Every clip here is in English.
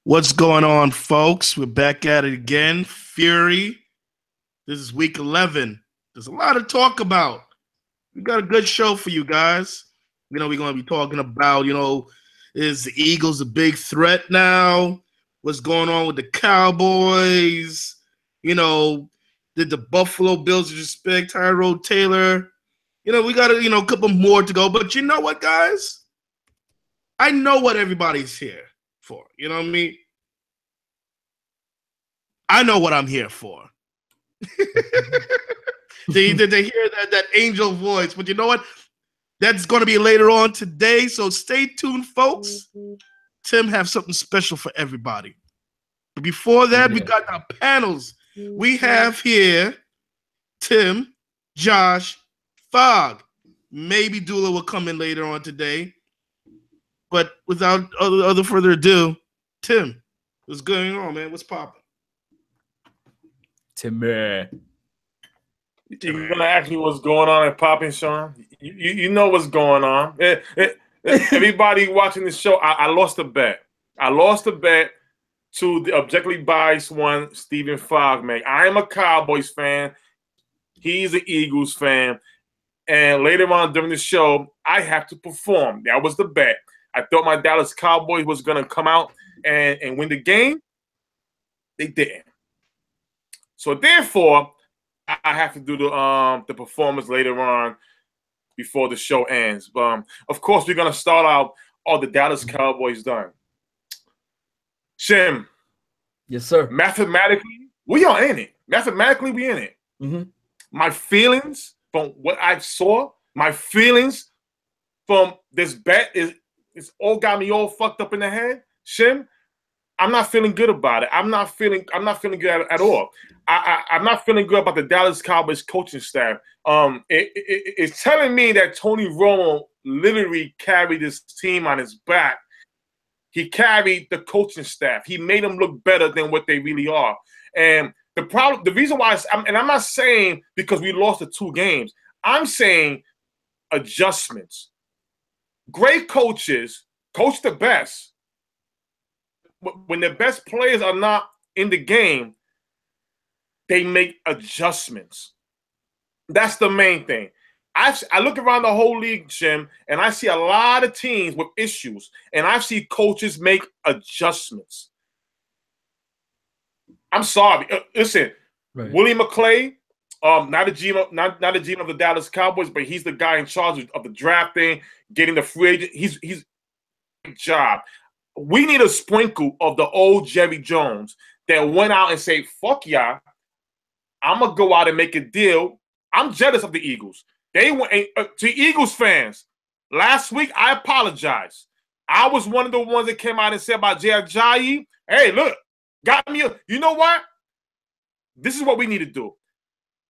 What's going on, folks? We're back at it again. Fury. This is week 11. There's a lot to talk about. We got a good show for you guys. We're going to be talking about, is the Eagles a big threat now? What's going on with the Cowboys? Did the Buffalo Bills respect Tyrod Taylor? We got a couple more to go. But you know what, guys? I know what everybody's here for. You know what I mean? I know what I'm here for. Did they hear that angel voice? But you know what? That's going to be later on today. So stay tuned, folks. Tim have something special for everybody. But before that, we got our panels. We have here Tim, Josh, Fog. Maybe Dula will come in later on today. But without other further ado, Tim, what's going on, man? What's popping? Timmy. You're going to ask me what's going on at Popping, Sean? You know what's going on. Everybody watching this show, I lost a bet. I lost a bet to the objectively biased one, Stephen FOGMEG. I am a Cowboys fan. He's an Eagles fan. And later on during the show, I have to perform. That was the bet. I thought my Dallas Cowboys was going to come out and win the game. They didn't. So therefore, I have to do the performance later on before the show ends. But of course, we're going to start out all the Dallas Cowboys done. Shim. Yes, sir. Mathematically, we are in it. Mathematically, we in it. Mm-hmm. My feelings from what I saw, my feelings from this bet it's all got me all fucked up in the head. Shim, I'm not feeling good about it. I'm not feeling good at all. I'm not feeling good about the Dallas Cowboys coaching staff. It's telling me that Tony Romo literally carried this team on his back. He carried the coaching staff. He made them look better than what they really are. And the reason why, and I'm not saying because we lost the 2 games. I'm saying adjustments. Great coaches coach the best. When the best players are not in the game, they make adjustments. That's the main thing. I look around the whole league, Jim, and I see a lot of teams with issues, and I see coaches make adjustments. I'm sorry. Listen, right. Willie McClay, not a GM of the Dallas Cowboys, but he's the guy in charge of the drafting, getting the free agent. He's job. We need a sprinkle of the old Jerry Jones that went out and said, fuck y'all. I'm going to go out and make a deal. I'm jealous of the Eagles. They went to Eagles fans. Last week, I apologize. I was one of the ones that came out and said about Jay Ajayi, hey, look, got me. You know what? This is what we need to do.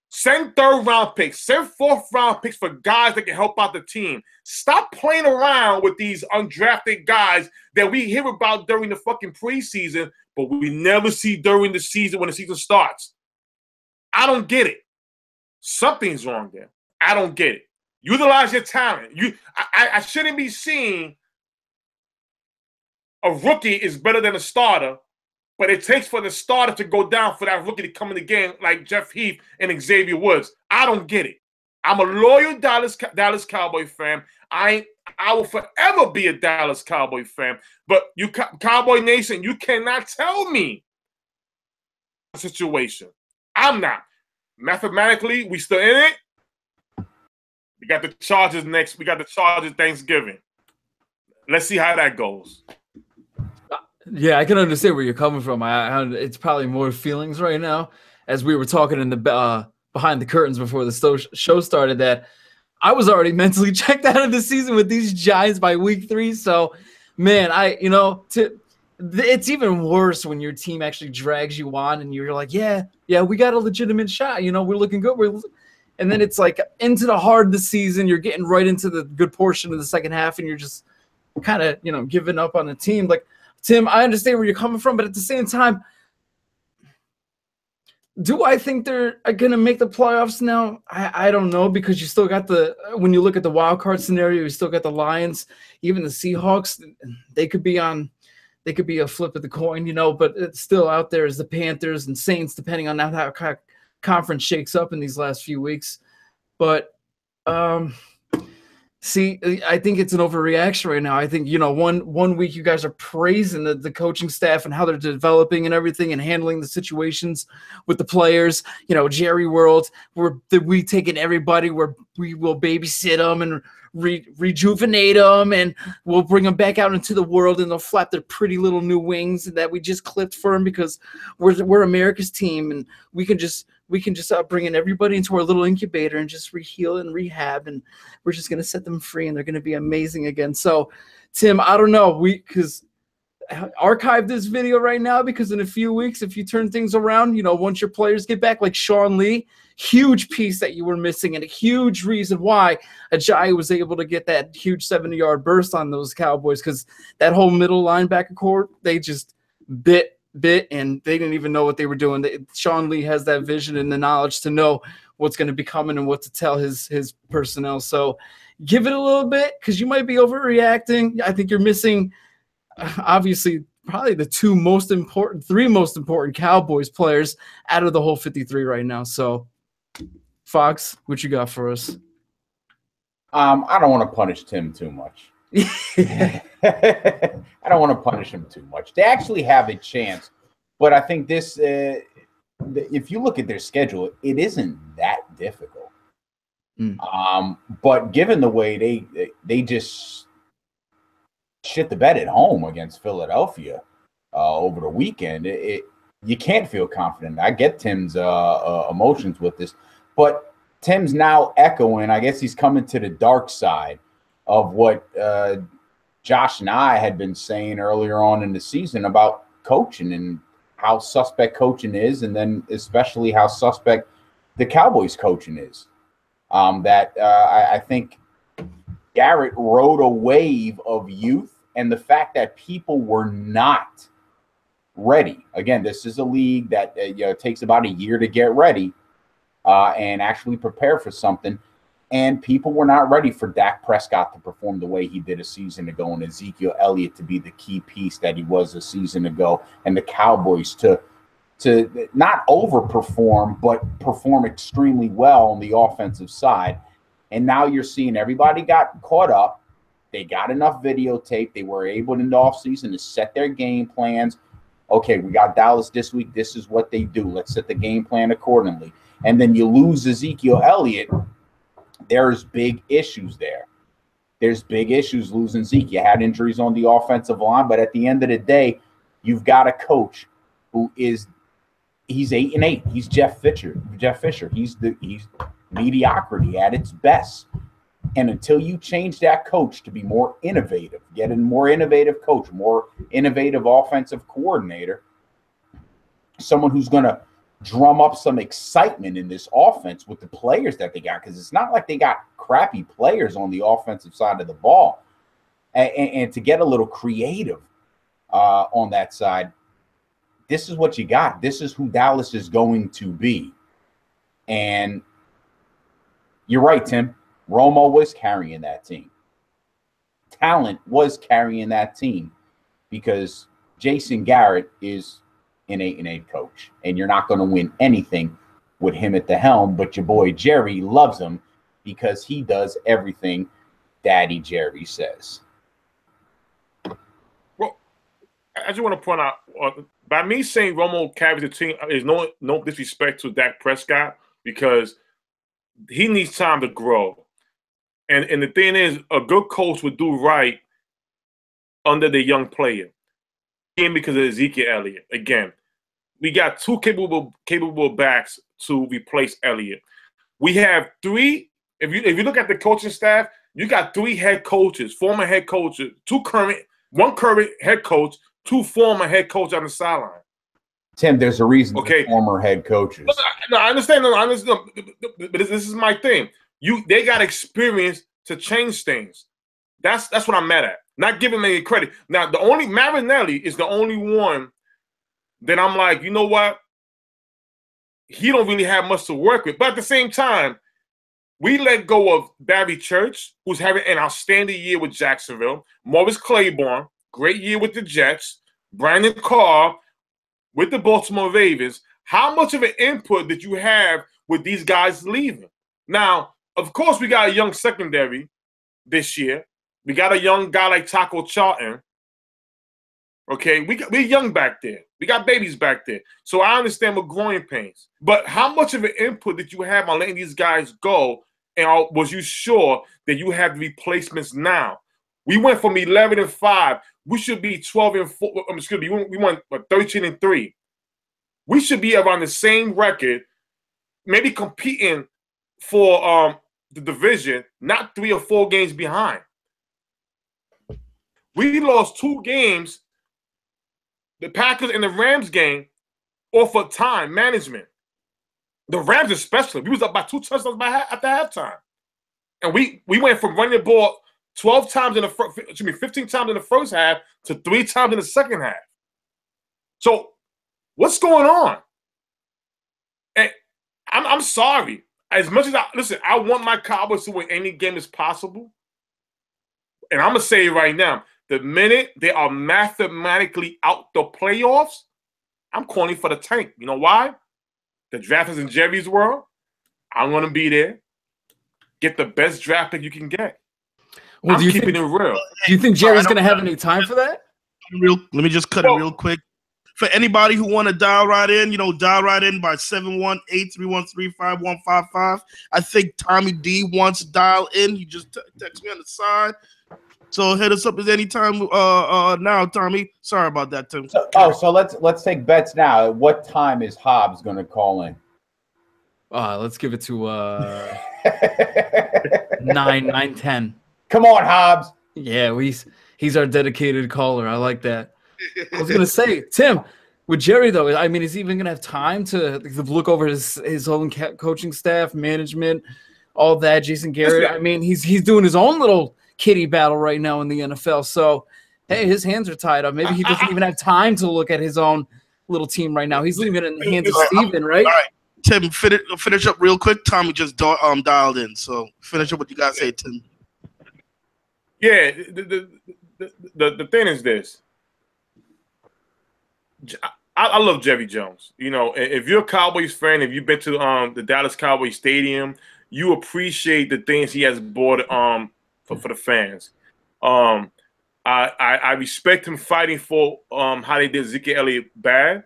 Send 3rd-round picks. Send 4th-round picks for guys that can help out the team. Stop playing around with these undrafted guys that we hear about during the fucking preseason, but we never see during the season when the season starts. I don't get it. Something's wrong there. I don't get it. Utilize your talent. I shouldn't be seeing a rookie is better than a starter, but it takes for the starter to go down for that rookie to come in the game like Jeff Heath and Xavier Woods. I don't get it. I'm a loyal Dallas Cowboy fan. I will forever be a Dallas Cowboy fan. But you Cowboy Nation, you cannot tell me the situation. I'm not. Mathematically, we still in it. We got the Chargers next. We got the Chargers Thanksgiving. Let's see how that goes. Yeah, I can understand where you're coming from. It's probably more feelings right now. As we were talking in the behind the curtains before the show started, that I was already mentally checked out of the season with these Giants by week 3. So, man, it's even worse when your team actually drags you on and you're like, yeah, we got a legitimate shot. We're looking good. And then it's like into the heart of the season, you're getting right into the good portion of the second half, and you're just kind of, giving up on the team. Like, Tim, I understand where you're coming from, but at the same time, do I think they're going to make the playoffs now? I don't know, because you still got when you look at the wild card scenario, you still got the Lions, even the Seahawks. They could be on they could be a flip of the coin, but it's still out there as the Panthers and Saints, depending on how conference shakes up in these last few weeks. But see, I think it's an overreaction right now. I think, one week you guys are praising the coaching staff and how they're developing and everything and handling the situations with the players. Jerry World, we taking everybody where we will babysit them and rejuvenate them, and we'll bring them back out into the world, and they'll flap their pretty little new wings that we just clipped for them because we're America's team, and we can just bring in everybody into our little incubator and just heal and rehab, and we're just going to set them free, and they're going to be amazing again. So, Tim, I don't know. Because archive this video right now, because in a few weeks, if you turn things around, once your players get back, like Sean Lee, huge piece that you were missing and a huge reason why Ajayi was able to get that huge 70-yard burst on those Cowboys, because that whole middle linebacker core, they just bit, and they didn't even know what they were doing. Sean Lee has that vision and the knowledge to know what's going to be coming and what to tell his personnel. So give it a little bit, because you might be overreacting. I think you're missing, obviously, probably the three most important Cowboys players out of the whole 53 right now. So, Fox, what you got for us? I don't want to punish Tim too much. I don't want to punish him too much. They actually have a chance, but I think this, if you look at their schedule, it isn't that difficult. But given the way they just shit the bed at home against Philadelphia over the weekend, you can't feel confident. I get Tim's emotions with this, but Tim's now echoing. I guess he's coming to the dark side of what Josh and I had been saying earlier on in the season about coaching and how suspect coaching is, and then especially how suspect the Cowboys coaching is. I think Garrett rode a wave of youth, and the fact that people were not ready. Again, this is a league that it takes about a year to get ready and actually prepare for something. And people were not ready for Dak Prescott to perform the way he did a season ago, and Ezekiel Elliott to be the key piece that he was a season ago, and the Cowboys to not overperform, but perform extremely well on the offensive side. And now you're seeing everybody got caught up. They got enough videotape. They were able in the offseason to set their game plans. Okay, we got Dallas this week. This is what they do. Let's set the game plan accordingly. And then you lose Ezekiel Elliott. There's big issues there. There's big issues losing Zeke. You had injuries on the offensive line, but at the end of the day, you've got a coach who he's 8-8. He's Jeff Fisher. He's mediocrity at its best. And until you change that coach to be more innovative, get a more innovative coach, more innovative offensive coordinator, someone who's going to drum up some excitement in this offense with the players that they got, because it's not like they got crappy players on the offensive side of the ball, and to get a little creative on that side. This is what you got. This is who Dallas is going to be. And you're right, Tim. Romo was carrying that team. Talent was carrying that team, because Jason Garrett is an 8-8 coach, and you're not going to win anything with him at the helm. But your boy Jerry loves him because he does everything Daddy Jerry says. Well, I just want to point out, by me saying Romo carries the team is no disrespect to Dak Prescott, because he needs time to grow. And the thing is, a good coach would do right under the young player. Because of Ezekiel Elliott. Again, we got two capable backs to replace Elliott. We have three. If you look at the coaching staff, you got three head coaches, former head coaches, one current head coach, two former head coaches on the sideline. Tim, there's a reason for former head coaches. No, I understand. No, I understand. But this is my thing. They got experience to change things. That's what I'm mad at. Not giving them any credit. Now, Marinelli is the only one that I'm like, you know what? He don't really have much to work with. But at the same time, we let go of Barry Church, who's having an outstanding year with Jacksonville. Morris Claiborne, great year with the Jets. Brandon Carr with the Baltimore Ravens, how much of an input did you have with these guys leaving? Now, of course, we got a young secondary this year. We got a young guy like Taco Charlton. Okay, we're young back there. We got babies back there. So I understand with growing pains. But how much of an input did you have on letting these guys go? And was you sure that you have the replacements now? We went from 11-5. We should be 12-4. Excuse me. We went 13-3. We should be around the same record, maybe competing for the division, not 3 or 4 games behind. We lost 2 games, the Packers and the Rams game, off of time management. The Rams especially. We was up by 2 touchdowns after halftime. And we went from running the ball 12 times in the first, 15 times in the first half to 3 times in the second half. So what's going on? And I'm sorry. As much as I want my Cowboys to win any game as possible. And I'm gonna say it right now. The minute they are mathematically out the playoffs, I'm calling for the tank. You know why? The draft is in Jerry's world. I'm going to be there. Get the best draft pick you can get. Well, I'm keeping it real. Do you think Jerry's going to have any time for that? Let me just cut it real quick. For anybody who want to dial right in, dial right in by 718-313-5155. I think Tommy D wants to dial in. You just text me on the side. So hit us up at any time now, Tommy. Sorry about that, Tim. So let's take bets now. At what time is Hobbs going to call in? Let's give it to 9:10. Come on, Hobbs. Yeah, he's our dedicated caller. I like that. I was gonna say, Tim, with Jerry though, I mean, is he even gonna have time to look over his own coaching staff, management, all that? Jason Garrett. I mean, he's doing his own little kitty battle right now in the NFL. So, hey, his hands are tied up. Maybe he doesn't even have time to look at his own little team right now. He's leaving it in the hands of Steven, right? All right, Tim, finish up real quick. Tommy just dialed in. So finish up what you guys say, Tim. Yeah, the thing is this. I love Jerry Jones. If you're a Cowboys fan, if you've been to the Dallas Cowboys Stadium, you appreciate the things he has brought for the fans. I respect him fighting for how they did Zeke Elliott bad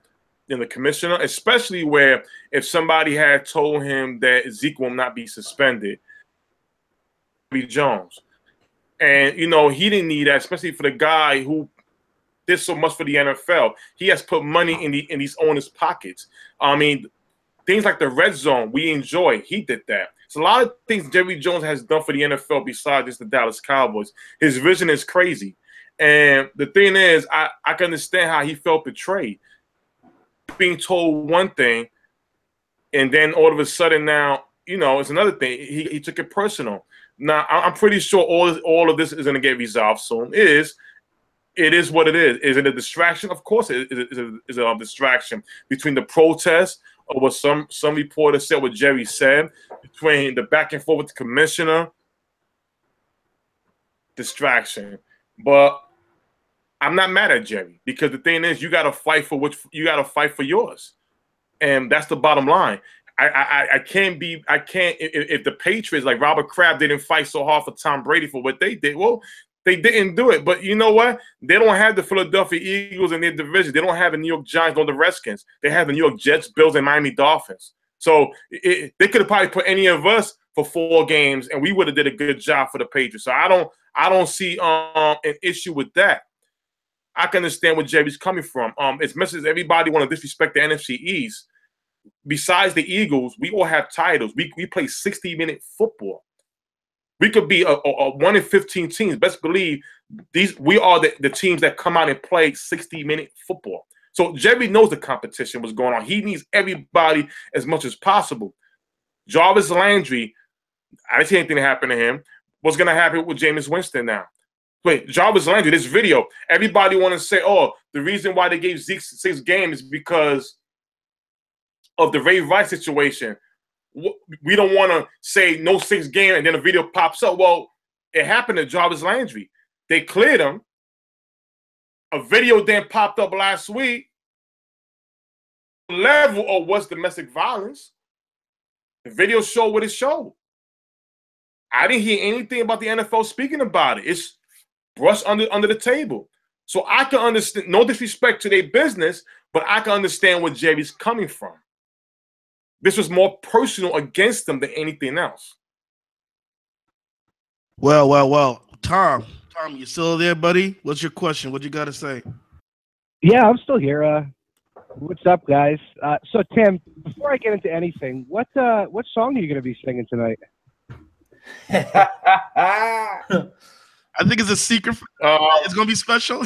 in the commissioner, especially where if somebody had told him that Zeke will not be suspended, Jerry Jones. And, he didn't need that, especially for the guy who did so much for the NFL. He has put money in these owners' pockets. I mean, things like the red zone, we enjoy. He did that. It's a lot of things Jerry Jones has done for the NFL besides just the Dallas Cowboys. His vision is crazy. And the thing is, I can understand how he felt betrayed. Being told one thing, and then all of a sudden now, it's another thing. He took it personal. Now, I'm pretty sure all of this is going to get resolved soon. It is what it is. Is it a distraction? Of course it is a distraction between the protests or what some reporters said, what Jerry said, between the back and forth with the commissioner. Distraction. But I'm not mad at Jerry because the thing is, you got to fight for yours. And that's the bottom line. I can't if the Patriots, like Robert Kraft, didn't fight so hard for Tom Brady for what they did. Well, they didn't do it. But you know what? They don't have the Philadelphia Eagles in their division. They don't have the New York Giants or the Redskins. They have the New York Jets, Bills, and Miami Dolphins. So they could have probably put any of us for 4 games, and we would have did a good job for the Patriots. So I don't see an issue with that. I can understand where Jerry's coming from. As much as everybody want to disrespect the NFC East, besides the Eagles, we all have titles. We play 60-minute football. We could be a 1-in-15 teams. Best believe we are the teams that come out and play 60-minute football. So Jerry knows the competition was going on. He needs everybody as much as possible. Jarvis Landry, I didn't see anything that happened to him. What's going to happen with Jameis Winston now? Wait, Jarvis Landry, this video, everybody want to say, oh, the reason why they gave Zeke 6 games is because of the Ray Rice situation. We don't want to say no 6 game and then a video pops up. Well, it happened to Jarvis Landry. They cleared him. a video then popped up last week. Level of what's domestic violence. The video showed what it showed. I didn't hear anything about the NFL speaking about it. It's brushed under the table. So I can understand, no disrespect to their business, but I can understand where Jerry's coming from. This was more personal against them than anything else. Well. Tom, you still there, buddy? What's your question? What you got to say? Yeah, I'm still here. What's up, guys? So, Tim, before I get into anything, what song are you going to be singing tonight? I think it's a secret. It's going to be special.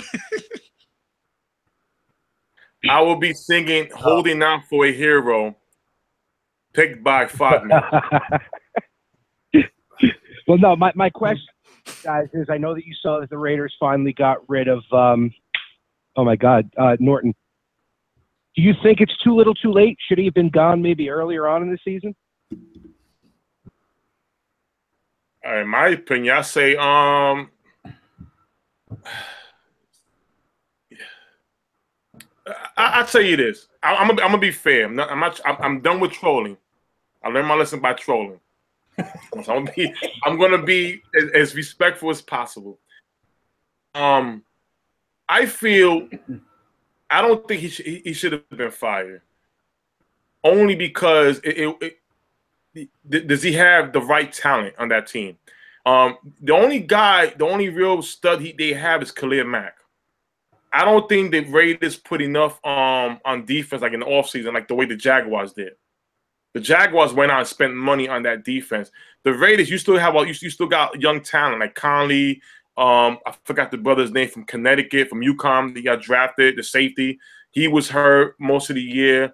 I will be singing Holding Out for a Hero, picked by FOGMEG. Well, no, my question, guys, is I know that you saw that the Raiders finally got rid of, Norton. Do you think it's too little too late? Should he have been gone maybe earlier on in the season? In my opinion, I say, I'll tell you this. I'm gonna be fair. I'm done with trolling. I learned my lesson by trolling. So I'm gonna be as respectful as possible. I don't think he should have been fired. Only because does he have the right talent on that team? The only real stud they have is Khalil Mack. I don't think the Raiders put enough on defense like in the offseason, like the way the Jaguars did. The Jaguars went out and spent money on that defense. The Raiders, you still got young talent like Conley. I forgot the brother's name from Connecticut, from UConn. He got drafted, the safety. He was hurt most of the year.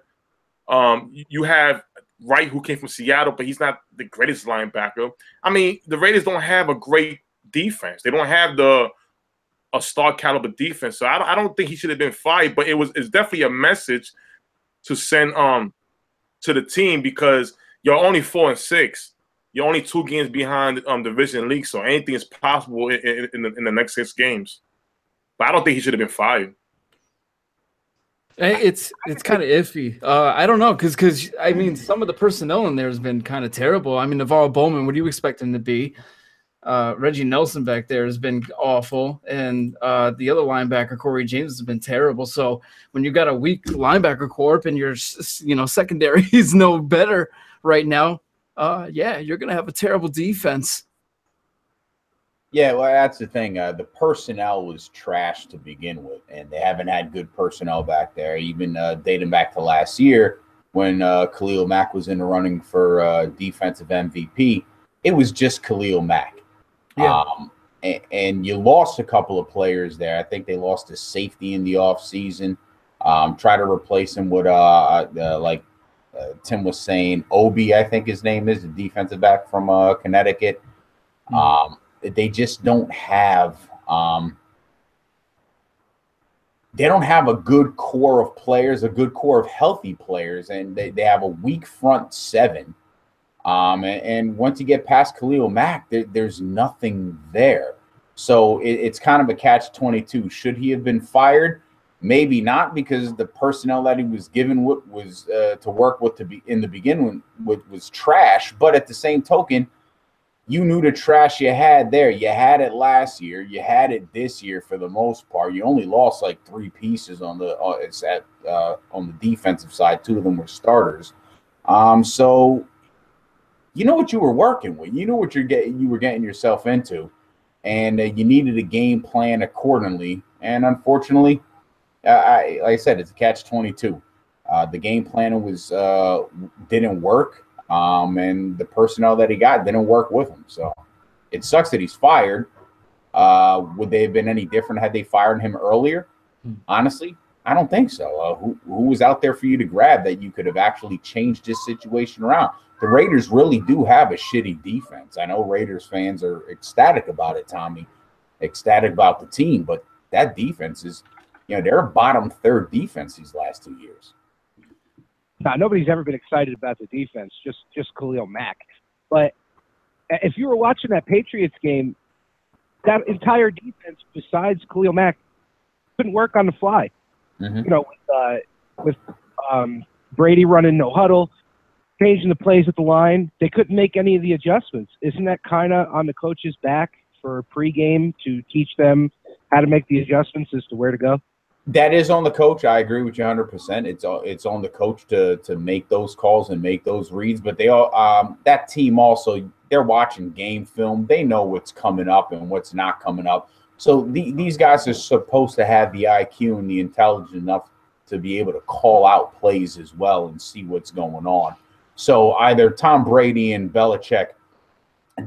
You have Wright, who came from Seattle, but he's not the greatest linebacker. I mean, the Raiders don't have a great defense. They don't have a star caliber defense. So I don't think he should have been fired. But it's definitely a message to send to the team, because you're only 4-6. You're only 2 games behind division league, so anything is possible in the next 6 games. But I don't think he should have been fired. It's kind of iffy. I don't know, because I mean, some of the personnel in there has been kind of terrible. I mean, Navarro Bowman, what do you expect him to be? Reggie Nelson back there has been awful, and the other linebacker, Corey James, has been terrible. So when you got a weak linebacker corp and your secondary is no better right now, you're gonna have a terrible defense. Yeah, well, that's the thing. The personnel was trash to begin with, and they haven't had good personnel back there, even dating back to last year when Khalil Mack was in the running for defensive MVP. It was just Khalil Mack. Yeah. And you lost a couple of players there. I think they lost a safety in the offseason. Try to replace him with, Tim was saying, Obi, I think his name is, the defensive back from Connecticut. They just don't have they don't have a good core of players, a good core of healthy players, and they have a weak front seven. And once you get past Khalil Mack, there's nothing there. So it's kind of a catch-22. Should he have been fired? Maybe not, because the personnel that he was given was to work with in the beginning was trash. But at the same token, you knew the trash you had there. You had it last year. You had it this year for the most part. You only lost like 3 pieces on the defensive side. 2 of them were starters. So you know what you were working with. You know what you were getting yourself into, and you needed a game plan accordingly. And unfortunately, like I said, it's a catch-22. The game plan didn't work. And the personnel that he got didn't work with him. So it sucks that he's fired. Would they have been any different had they fired him earlier? Honestly, I don't think so. Who was out there for you to grab that you could have actually changed this situation around? The Raiders really do have a shitty defense. I know Raiders fans are ecstatic about it, Tommy, ecstatic about the team, but that defense is, they're a bottom 3rd defense these last 2 years. No, nobody's ever been excited about the defense, just Khalil Mack. But if you were watching that Patriots game, that entire defense, besides Khalil Mack, couldn't work on the fly. Mm-hmm. You know, with Brady running no huddle, changing the plays at the line, they couldn't make any of the adjustments. Isn't that kind of on the coach's back for pregame to teach them how to make the adjustments as to where to go? That is on the coach. I agree with you 100%. It's on the coach to make those calls and make those reads. But they all that team also, they're watching game film. They know what's coming up and what's not coming up. So these guys are supposed to have the IQ and the intelligence enough to be able to call out plays as well and see what's going on. So either Tom Brady and Belichick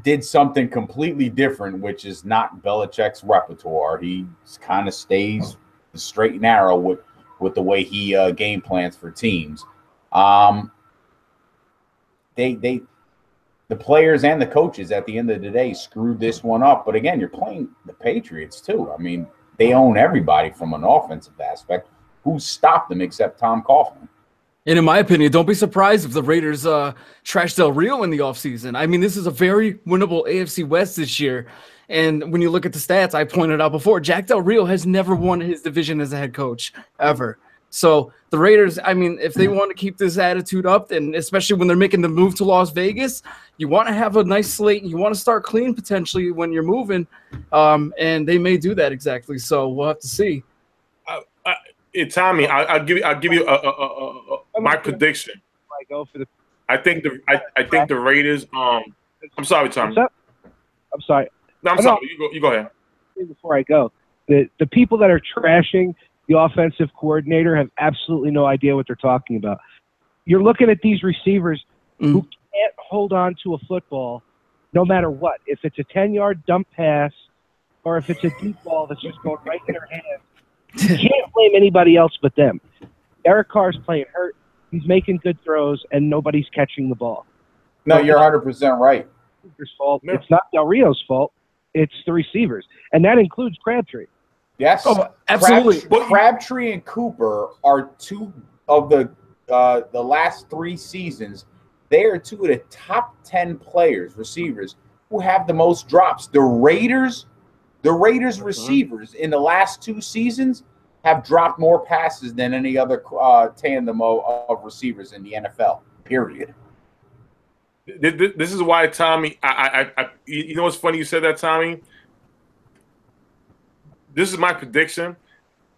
did something completely different, which is not Belichick's repertoire. He kind of stays straight and narrow with the way he game plans for teams. The players and the coaches at the end of the day screwed this one up. But again, you're playing the Patriots too. I mean, they own everybody from an offensive aspect. Who stopped them except Tom Coughlin? And in my opinion, don't be surprised if the Raiders trash Del Rio in the offseason. I mean, this is a very winnable AFC West this year. And when you look at the stats, I pointed out before, Jack Del Rio has never won his division as a head coach, ever. So the Raiders, I mean, if they want to keep this attitude up, and especially when they're making the move to Las Vegas, you want to have a nice slate. You want to start clean potentially when you're moving. And they may do that exactly. So we'll have to see. Tommy, I'll give you my prediction. I go for the. I think the Raiders. I'm sorry, Tommy. I'm sorry. No, I'm sorry. You go ahead. Before I go, the people that are trashing the offensive coordinator have absolutely no idea what they're talking about. You're looking at these receivers who can't hold on to a football, no matter what. If it's a 10-yard dump pass, or if it's a deep ball that's just going right in their hands. You can't blame anybody else but them. Derek Carr's playing hurt. He's making good throws, and nobody's catching the ball. No, you're 100% right. Fault. No. It's not Del Rio's fault. It's the receivers, and that includes Crabtree. Yes. Oh, absolutely. Crabtree and Cooper are two of the last 3 seasons. They are 2 of the top 10 receivers, who have the most drops. The Raiders receivers in the last 2 seasons have dropped more passes than any other tandem of receivers in the NFL, period. This is why, Tommy, you know what's funny you said that, Tommy? This is my prediction.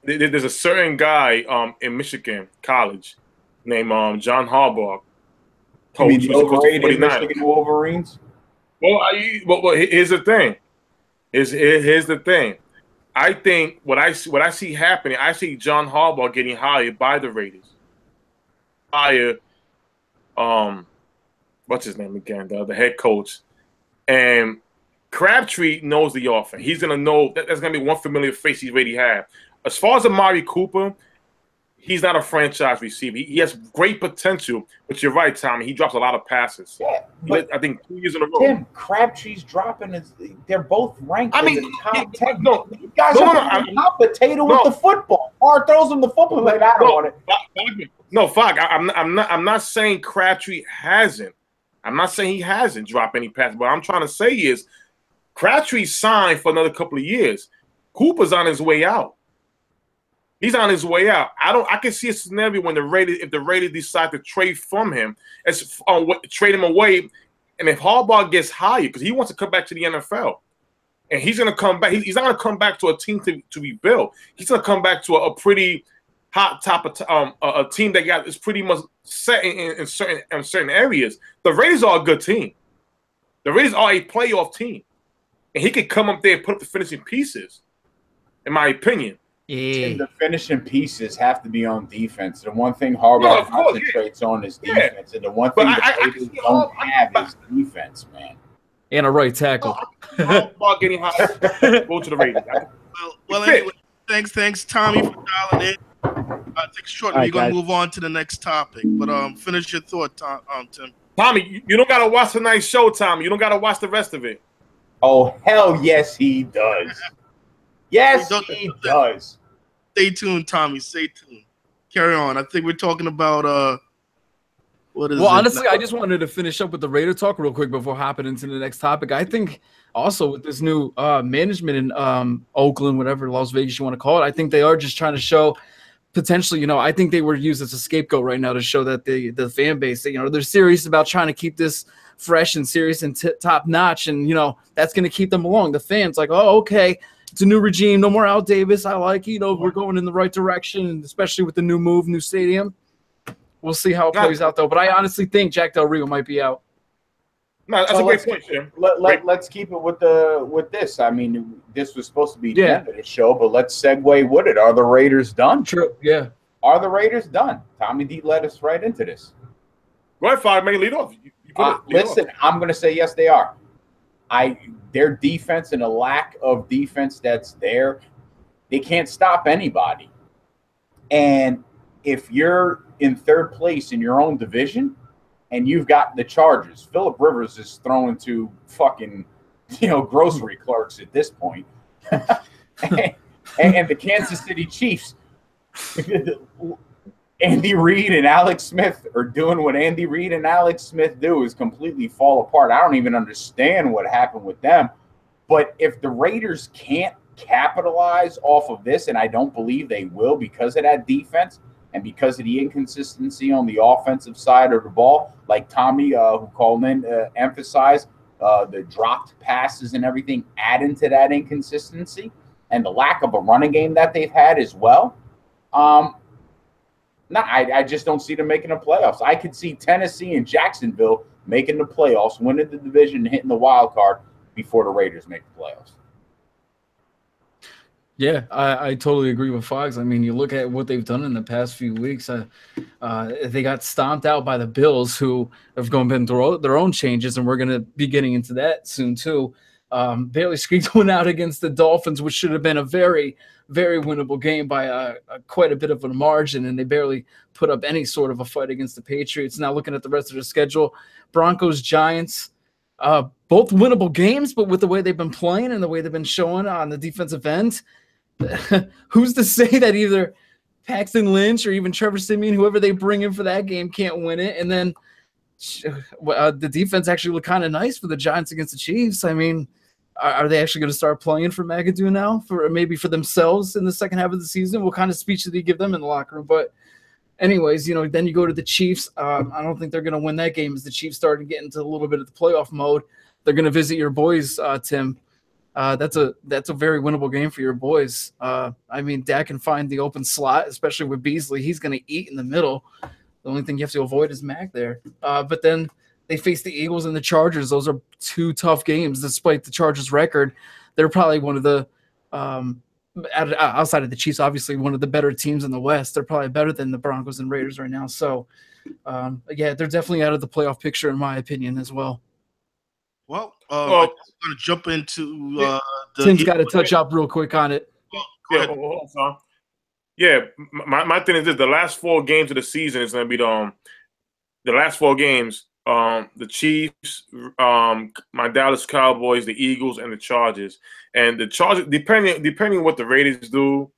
There's a certain guy in Michigan College named John Harbaugh. You mean the overrated Michigan Wolverines? Well, here's the thing. Here's the thing. I think what I see happening, I see John Harbaugh getting hired by the Raiders. What's his name again? The head coach. And Crabtree knows the offense. He's gonna know that there's gonna be one familiar face he's already had. As far as Amari Cooper, he's not a franchise receiver. He has great potential, but you're right, Tommy. He drops a lot of passes. Yeah, I think 2 years in a row. Tim, Crabtree's dropping. They're both ranked in the top 10. No, you guys are hot potato with the football. Or throws him the football like I don't want it. No, Fog. I'm not saying Crabtree hasn't. I'm not saying he hasn't dropped any passes. What I'm trying to say is Crabtree signed for another couple of years. Cooper's on his way out. He's on his way out. I can see a scenario when if the Raiders decide to trade from him, trade him away, and if Harbaugh gets hired, because he wants to come back to the NFL, and he's going to come back. He's not going to come back to a team to rebuild. He's going to come back to a pretty hot top of a team that is pretty much set in certain areas. The Raiders are a good team. The Raiders are a playoff team, and he could come up there and put up the finishing pieces, in my opinion. Yeah. And the finishing pieces have to be on defense. The one thing Harbaugh concentrates on is defense, and the one thing the Raiders don't have is defense, man. And a right tackle. Harbaugh getting hot. Go to the Raiders. Well, anyway, thanks, Tommy, for dialing in. Take a short. We're gonna move on to the next topic, but finish your thought, Tim. Tommy, you don't gotta watch tonight's show, Tommy. You don't gotta watch the rest of it. Oh hell yes, he does. Yes, he does. Stay tuned, Tommy. Stay tuned. Carry on. I think we're talking about What is Well, it? honestly, I just wanted to finish up with the Raider talk real quick before hopping into the next topic. I think also with this new management in Oakland, whatever, Las Vegas you want to call it, I think they are just trying to show potentially, I think they were used as a scapegoat right now to show that the fan base, they're serious about trying to keep this fresh and serious and top notch. And, that's going to keep them along. The fans like, oh, okay, it's a new regime. No more Al Davis. I like, we're going in the right direction, especially with the new move, new stadium. We'll see how it plays out, though. But I honestly think Jack Del Rio might be out. No, that's a great point, Jim. Let's keep it with this. I mean, this was supposed to be the end of the show, but let's segue with it. Are the Raiders done? True, yeah. Are the Raiders done? Tommy D led us right into this. Go ahead, FOGMEG, lead off. Listen, I'm going to say yes, they are. Their defense and a lack of defense that's there, they can't stop anybody. And if you're in third place in your own division and you've got the Chargers, Phillip Rivers is throwing to fucking, grocery clerks at this point. and the Kansas City Chiefs, Andy Reid and Alex Smith are doing what Andy Reid and Alex Smith do, is completely fall apart. I don't even understand what happened with them. But if the Raiders can't capitalize off of this, and I don't believe they will because of that defense and because of the inconsistency on the offensive side of the ball, like Tommy, who called in, emphasized, the dropped passes and everything add into that inconsistency and the lack of a running game that they've had as well. I just don't see them making the playoffs. I could see Tennessee and Jacksonville making the playoffs, winning the division, and hitting the wild card before the Raiders make the playoffs. Yeah, I totally agree with Fox. I mean, you look at what they've done in the past few weeks. They got stomped out by the Bills, who have been through their own changes, and we're going to be getting into that soon too. Barely squeaked one out against the Dolphins, which should have been a very, very winnable game by quite a bit of a margin, and they barely put up any sort of a fight against the Patriots. Now looking at the rest of the schedule, Broncos, Giants, both winnable games, but with the way they've been playing and the way they've been showing on the defensive end, who's to say that either Paxton Lynch or even Trevor Siemian, whoever they bring in for that game, can't win it? And then the defense actually looked kind of nice for the Giants against the Chiefs. I mean, are they actually going to start playing for McAdoo now, for maybe for themselves in the second half of the season? What kind of speech did he give them in the locker room? But anyways, then you go to the Chiefs. I don't think they're going to win that game as the Chiefs start to get into a little bit of the playoff mode. They're going to visit your boys, Tim. That's a very winnable game for your boys. I mean, Dak can find the open slot, especially with Beasley. He's going to eat in the middle. The only thing you have to avoid is Mac there. But then they face the Eagles and the Chargers. Those are two tough games, despite the Chargers' record. They're probably one of the outside of the Chiefs, obviously one of the better teams in the West. They're probably better than the Broncos and Raiders right now. So, they're definitely out of the playoff picture, in my opinion, as well. Well, I'm going to jump into Tim's got to touch up real quick on it. My thing is this: the last 4 games of the season is going to be the last 4 games. The Chiefs, my Dallas Cowboys, the Eagles, and the Chargers. And the Chargers, depending on what the Raiders do,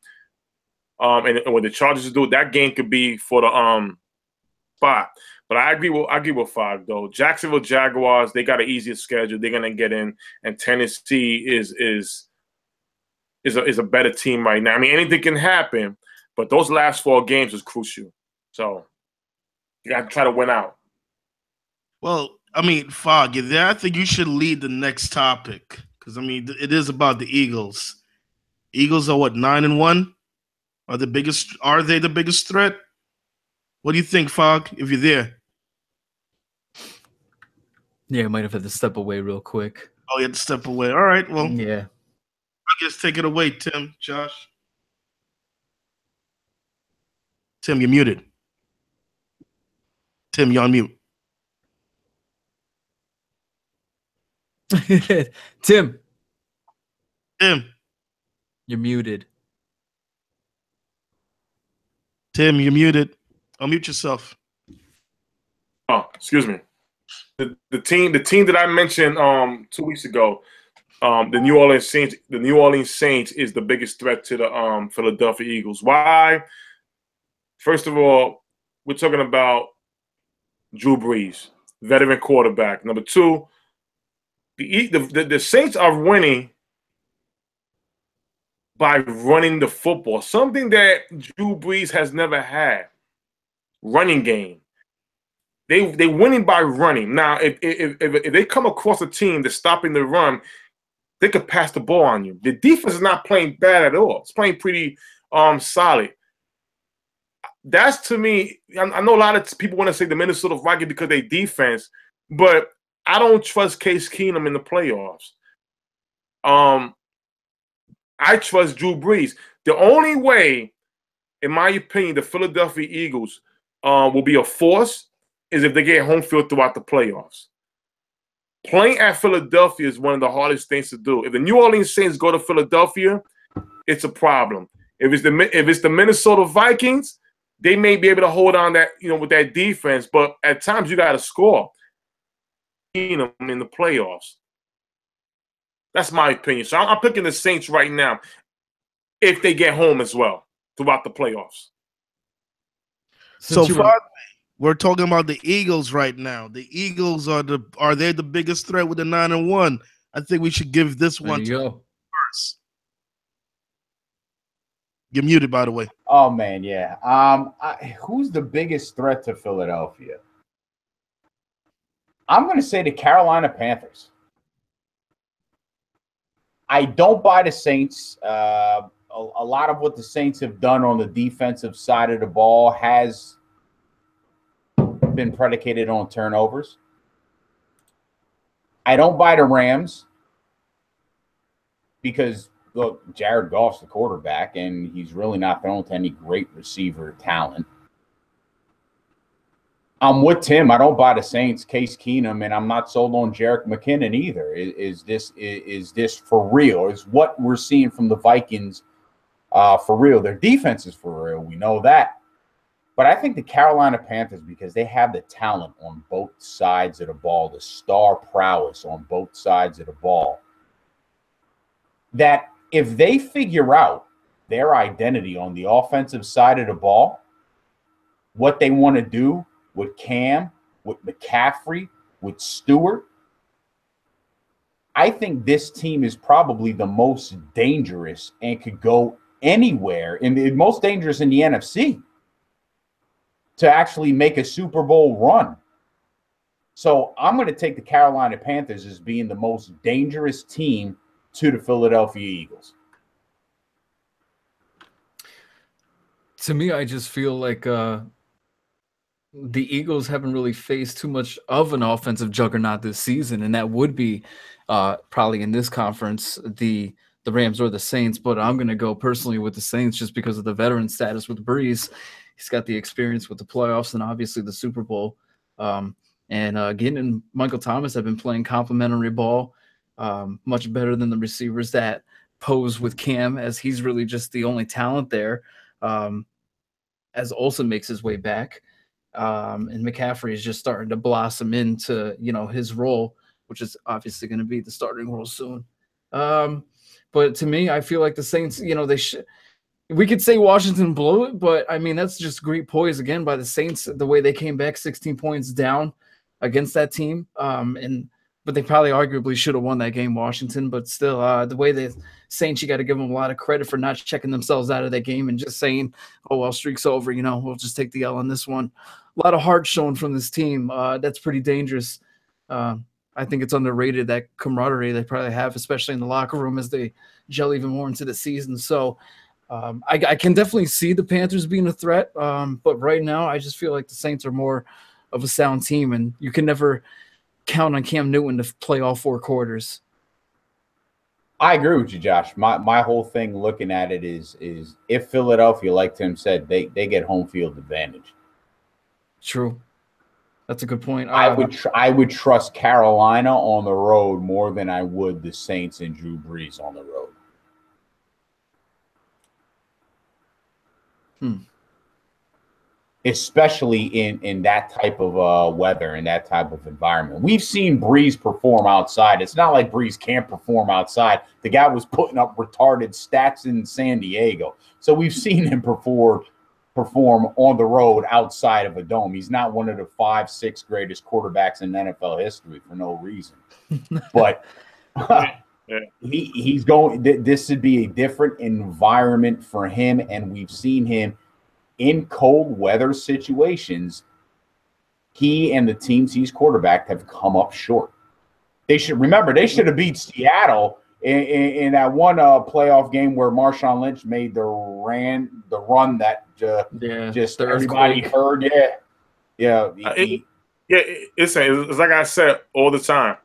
and what the Chargers do, that game could be for the spot. But I agree with Fog though. Jacksonville Jaguars, they got an easier schedule. They're gonna get in, and Tennessee is a better team right now. I mean, anything can happen, but those last 4 games is crucial. So you got to try to win out. Well, I mean, Fog, I think you should lead the next topic because I mean it is about the Eagles. Eagles are what, 9-1? Are they the biggest threat? What do you think, Fog? If you're there. Yeah, I might have had to step away real quick. Oh, you had to step away. All right. Well, yeah. I guess take it away, Tim, Josh. Tim, you're muted. Tim, you're on mute. Tim. You're muted. Tim, you're muted. Unmute yourself. Oh, excuse me. The team that I mentioned 2 weeks ago, the New Orleans Saints. The New Orleans Saints is the biggest threat to the Philadelphia Eagles. Why? First of all, we're talking about Drew Brees, veteran quarterback. Number two, the Saints are winning by running the football, something that Drew Brees has never had. Running game. They winning by running. Now, if they come across a team that's stopping the run, they could pass the ball on you. The defense is not playing bad at all. It's playing pretty solid. That's, to me, I know a lot of people want to say the Minnesota Vikings because they defense, but I don't trust Case Keenum in the playoffs. I trust Drew Brees. The only way, in my opinion, the Philadelphia Eagles will be a force is if they get home field throughout the playoffs. Playing at Philadelphia is one of the hardest things to do. If the New Orleans Saints go to Philadelphia, it's a problem. If it's the Minnesota Vikings, they may be able to hold on that, with that defense, but at times you got to score in the playoffs. That's my opinion. So I'm picking the Saints right now if they get home as well throughout the playoffs. So far, we're talking about the Eagles right now. The Eagles are they the biggest threat with the 9-1? I think we should give this one to first. You're muted, by the way. Oh man, yeah. Who's the biggest threat to Philadelphia? I'm going to say the Carolina Panthers. I don't buy the Saints. A lot of what the Saints have done on the defensive side of the ball has been predicated on turnovers. I don't buy the Rams because, look, Jared Goff's the quarterback, and he's really not thrown to any great receiver talent. I'm with Tim. I don't buy the Saints, Case Keenum, and I'm not sold on Jerick McKinnon either. Is this for real? Is what we're seeing from the Vikings for real? Their defense is for real. We know that. But I think the Carolina Panthers, because they have the talent on both sides of the ball, the star prowess on both sides of the ball, that if they figure out their identity on the offensive side of the ball, what they want to do with Cam, with McCaffrey, with Stewart, I think this team is probably the most dangerous and could go anywhere, and the most dangerous in the NFC to actually make a Super Bowl run. So I'm going to take the Carolina Panthers as being the most dangerous team to the Philadelphia Eagles. To me, I just feel like the Eagles haven't really faced too much of an offensive juggernaut this season, and that would be probably in this conference the Rams or the Saints. But I'm going to go personally with the Saints just because of the veteran status with Brees. He's got the experience with the playoffs and obviously the Super Bowl. And Ginn and Michael Thomas have been playing complimentary ball, much better than the receivers that pose with Cam, as he's really just the only talent there. As Olsen makes his way back. And McCaffrey is just starting to blossom into, his role, which is obviously going to be the starting role soon. But to me, I feel like the Saints, we could say Washington blew it, but I mean, that's just great poise again by the Saints, the way they came back 16 points down against that team. But they probably arguably should have won that game, Washington. But still, the way the Saints, you got to give them a lot of credit for not checking themselves out of that game and just saying, oh, well, streak's over. We'll just take the L on this one. A lot of heart shown from this team. That's pretty dangerous. I think it's underrated, that camaraderie they probably have, especially in the locker room as they gel even more into the season. So I can definitely see the Panthers being a threat. But right now, I just feel like the Saints are more of a sound team, and you can never count on Cam Newton to play all four quarters. I agree with you, Josh. My whole thing looking at it is if Philadelphia, like Tim said, they get home field advantage. True. That's a good point. I would trust Carolina on the road more than I would the Saints and Drew Brees on the road. Especially in that type of weather and that type of environment. We've seen Brees perform outside. It's not like Brees can't perform outside. The guy was putting up retarded stats in San Diego. So we've seen him perform perform on the road outside of a dome. He's not one of the 5, 6 greatest quarterbacks in NFL history for no reason. But he's going. This would be a different environment for him, and we've seen him in cold weather situations. He and the teams he's quarterbacked have come up short. They should have beat Seattle in that one playoff game where Marshawn Lynch made the run that just everybody heard. It's like I said all the time.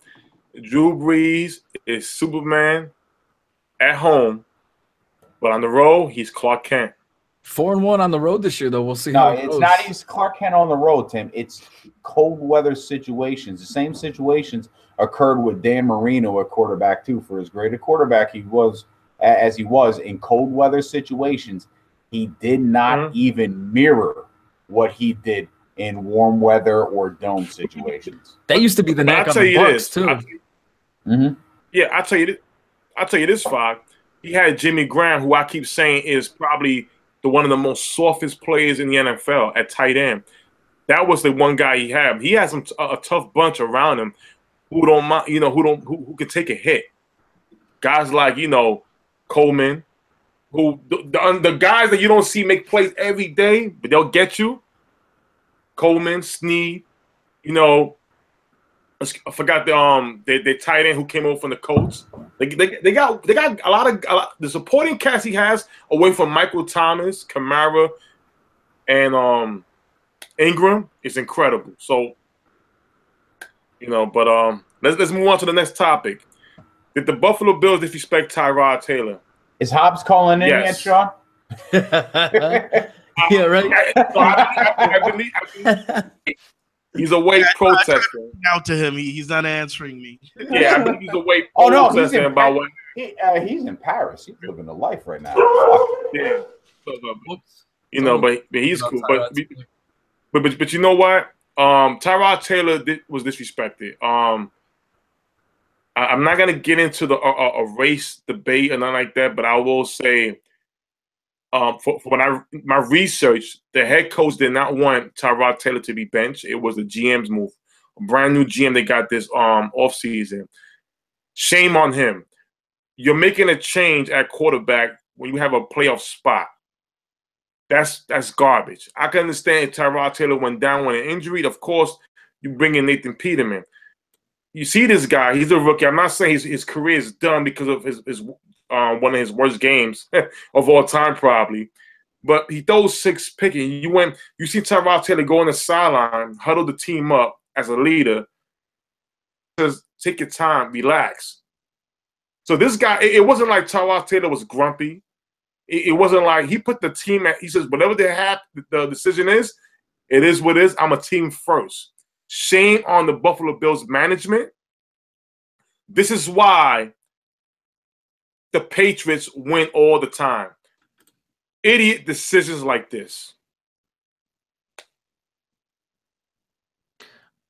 Drew Brees is Superman at home, but on the road he's Clark Kent. 4-1 on the road this year, though. We'll see. No, it's not. He's Clark Kent on the road, Tim. It's cold weather situations. The same situations occurred with Dan Marino at quarterback too. For as great a quarterback he was, as he was in cold weather situations, he did not even mirror what he did in warm weather or dome situations. That used to be the neck on the Bucs too. I'll tell you this, Fog. He had Jimmy Graham, who I keep saying is probably one of the most softest players in the NFL at tight end. That was the one guy he had. He has a tough bunch around him who don't mind, who can take a hit. Guys like, Coleman, who the guys that you don't see make plays every day, but they'll get you. Coleman, Snead, I forgot the tight end who came over from the Colts. They got a lot of the supporting cast he has away from Michael Thomas, Kamara, and Ingram is incredible. So but let's move on to the next topic. Did the Buffalo Bills disrespect Tyrod Taylor? Is Hobbs calling in yet, Sean? Yeah, right. I believe he's away protesting. Out to him, he's not answering me. Yeah, I believe he's away protesting he's in Paris. He's living the life right now. Yeah, but he's cool. But you know what? Tyrod Taylor was disrespected. I'm not gonna get into the a race debate or nothing like that, but I will say, for my research, the head coach did not want Tyrod Taylor to be benched. It was the GM's move, a brand new GM they got this offseason. Shame on him. You're making a change at quarterback when you have a playoff spot. That's garbage. I can understand if Tyrod Taylor went down with an injury. Of course, you bring in Nathan Peterman. You see this guy, he's a rookie. I'm not saying his career is done because of his one of his worst games of all time, probably. But he throws 6 picks. You see Tyrod Taylor go on the sideline, huddle the team up as a leader. Says, take your time, relax. So this guy, it wasn't like Tyrod Taylor was grumpy. It wasn't like he put the team at, he says, whatever the decision is, it is what it is. I'm a team first. Shame on the Buffalo Bills management. This is why the Patriots win all the time. Idiot decisions like this.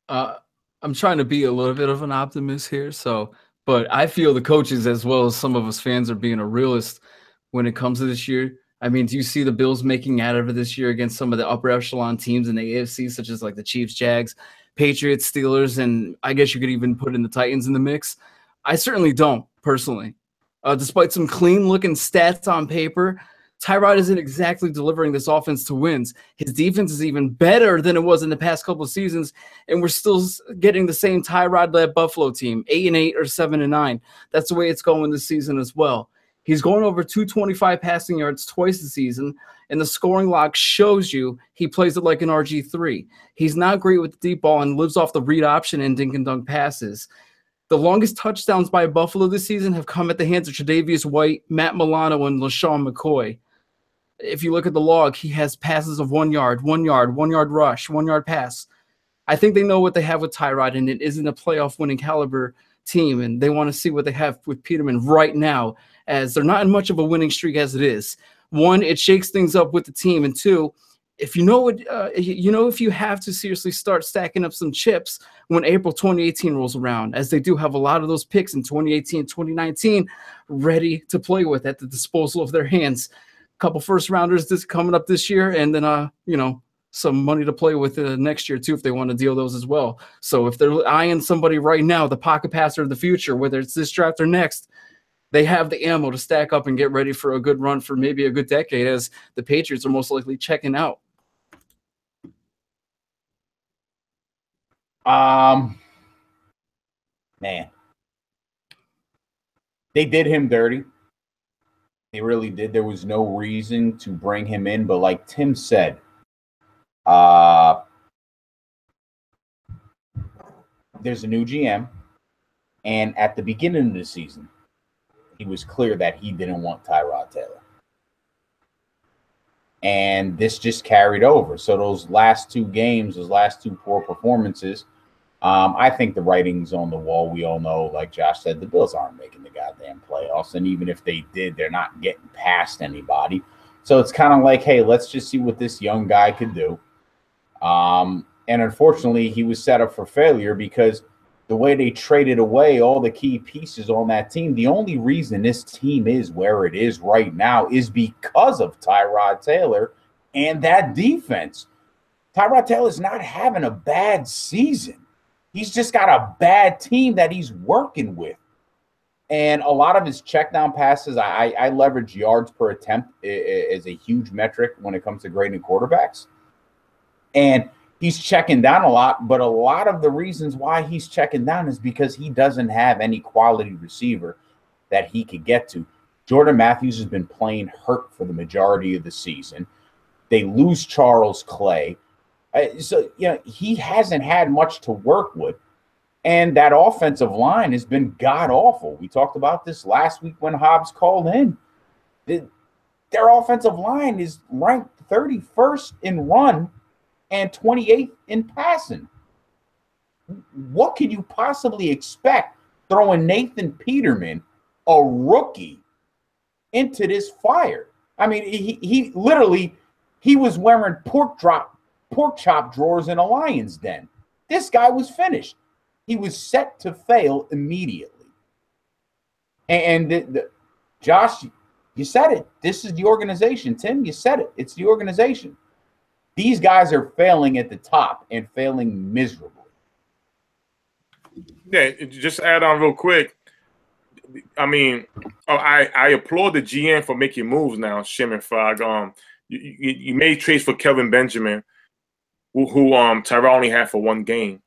I'm trying to be a little bit of an optimist here, but I feel the coaches as well as some of us fans are being a realist when it comes to this year. I mean, do you see the Bills making out of it this year against some of the upper echelon teams in the AFC, such as like the Chiefs, Jags, Patriots, Steelers, and I guess you could even put in the Titans in the mix? I certainly don't, personally. Despite some clean-looking stats on paper, Tyrod isn't exactly delivering this offense to wins. His defense is even better than it was in the past couple of seasons, and we're still getting the same Tyrod-led Buffalo team, 8-8 or 7-9. That's the way it's going this season as well. He's going over 225 passing yards twice this season, and the scoring log shows you he plays it like an RG3. He's not great with the deep ball and lives off the read option and dink and dunk passes. The longest touchdowns by Buffalo this season have come at the hands of Tre'Davious White, Matt Milano, and LaShawn McCoy. If you look at the log, he has passes of 1 yard, 1 yard, 1 yard rush, 1 yard pass. I think they know what they have with Tyrod, and it isn't a playoff winning caliber team, and they want to see what they have with Peterman right now, as they're not in much of a winning streak as it is. 1, it shakes things up with the team, and 2, if you know what, if you have to seriously start stacking up some chips when April 2018 rolls around, as they do have a lot of those picks in 2018, 2019 ready to play with at the disposal of their hands couple first rounders this coming up this year, and then you know, some money to play with next year too if they want to deal those as well. So if they're eyeing somebody right now, the pocket passer of the future, whether it's this draft or next, they have the ammo to stack up and get ready for a good run for maybe a good decade, as the Patriots are most likely checking out. Man, they did him dirty. They really did. There was no reason to bring him in, but like Tim said, there's a new GM, and at the beginning of the season, he was clear that he didn't want Tyrod Taylor. And this just carried over. So those last two games, those last two poor performances, I think the writing's on the wall. We all know, like Josh said, the Bills aren't making the goddamn playoffs. And even if they did, they're not getting past anybody. So it's kind of like, hey, let's just see what this young guy could do. And unfortunately, he was set up for failure because the way they traded away all the key pieces on that team, the only reason this team is where it is right now is because of Tyrod Taylor and that defense. Tyrod Taylor's not having a bad season. He's just got a bad team that he's working with. And a lot of his check down passes, I leverage yards per attempt as a huge metric when it comes to grading quarterbacks. And he's checking down a lot, but a lot of the reasons why he's checking down is because he doesn't have any quality receiver that he could get to. Jordan Matthews has been playing hurt for the majority of the season. They lose Charles Clay. So, you know, he hasn't had much to work with. And that offensive line has been god-awful. We talked about this last week when Hobbs called in. Their offensive line is ranked 31st in run and 28th in passing. What could you possibly expect throwing Nathan Peterman, a rookie, into this fire? I mean, he literally, he was wearing pork chop drawers in a lion's den. This guy was finished. He was set to fail immediately. And Josh, you said it. This is the organization. Tim, you said it. It's the organization. These guys are failing at the top and failing miserably. Yeah, just add on real quick. I mean, I applaud the GM for making moves now, Shim and Fog. You made trades for Kelvin Benjamin, who Tyrod only had for one game.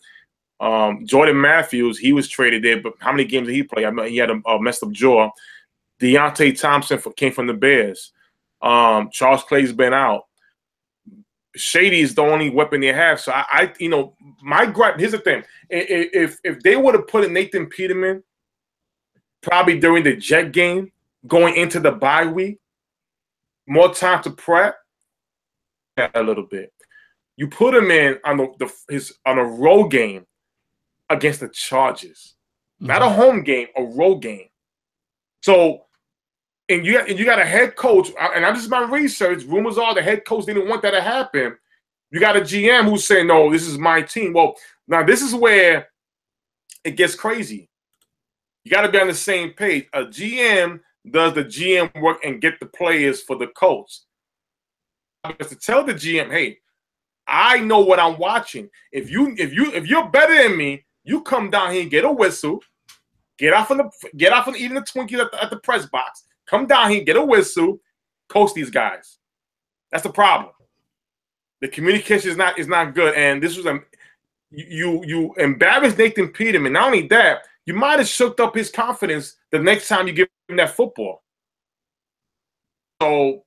Jordan Matthews, he was traded there, but how many games did he play? I mean, he had a messed up jaw. Deontay Thompson came from the Bears. Charles Clay's been out. Shady is the only weapon they have. So I you know, my gripe. Here's the thing: if they would have put in Nathan Peterman, probably during the Jet game, going into the bye week, more time to prep, a little bit. You put him in on on a road game against the Chargers, not a home game, a road game. So. And you got a head coach, and I just my research. Rumors are the head coach didn't want that to happen. You got a GM who's saying, "No, this is my team." Well, now this is where it gets crazy. You got to be on the same page. A GM does the GM work and get the players for the coach. Because to tell the GM, "Hey, I know what I'm watching. If you're better than me, you come down here and get a whistle, get off on eating the Twinkies at the press box." Come down here, get a whistle, coach these guys. That's the problem. The communication is not good, and this was you embarrassed Nathan Peterman. Not only that, you might have shook up his confidence the next time you give him that football. So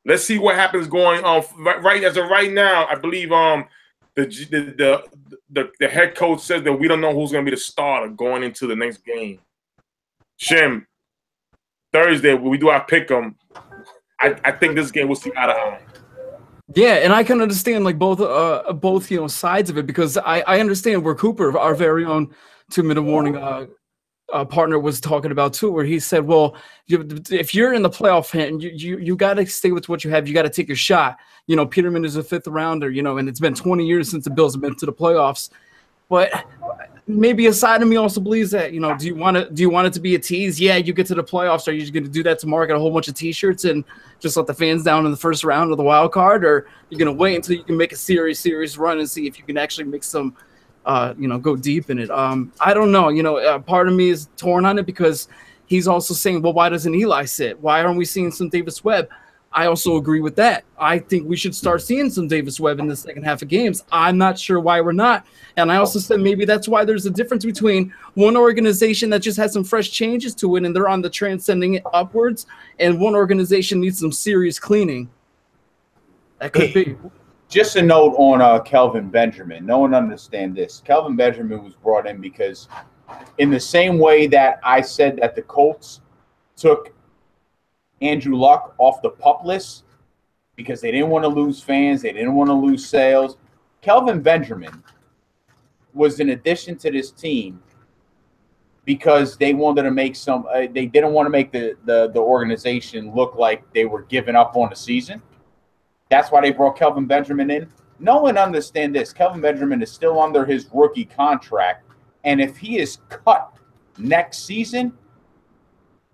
let's see what happens going on. Right as of right now, I believe the head coach says that we don't know who's going to be the starter going into the next game. Shim. Thursday, when we do our pick 'em, I think this game will see eye to eye. Yeah, and I can understand like both sides of it, because I understand where Cooper, our very own 2-minute warning partner, was talking about too, where he said, well, if you're in the playoff and you got to stay with what you have, you got to take your shot. You know, Peterman is a 5th rounder, you know, and it's been 20 years since the Bills have been to the playoffs. But maybe a side of me also believes that, you know, do you want it to be a tease? Yeah, you get to the playoffs. Are you just going to do that to market a whole bunch of T-shirts and just let the fans down in the first round of the wild card, or you're going to wait until you can make a serious run and see if you can actually make some, you know, go deep in it. I don't know. You know, part of me is torn on it because he's also saying, well, why doesn't Eli sit? Why aren't we seeing some Davis Webb? I also agree with that. I think we should start seeing some Davis Webb in the second half of games. I'm not sure why we're not. And I also said maybe that's why there's a difference between one organization that just has some fresh changes to it and they're on the transcending it upwards, and one organization needs some serious cleaning. That could be. Just a note on Kelvin Benjamin. No one understands this. Kelvin Benjamin was brought in because in the same way that I said that the Colts took Andrew Luck off the PUP list because they didn't want to lose fans, they didn't want to lose sales. Kelvin Benjamin was an addition to this team because they wanted to make some. They didn't want to make the organization look like they were giving up on the season. That's why they brought Kelvin Benjamin in. No one understands this. Kelvin Benjamin is still under his rookie contract, and if he is cut next season,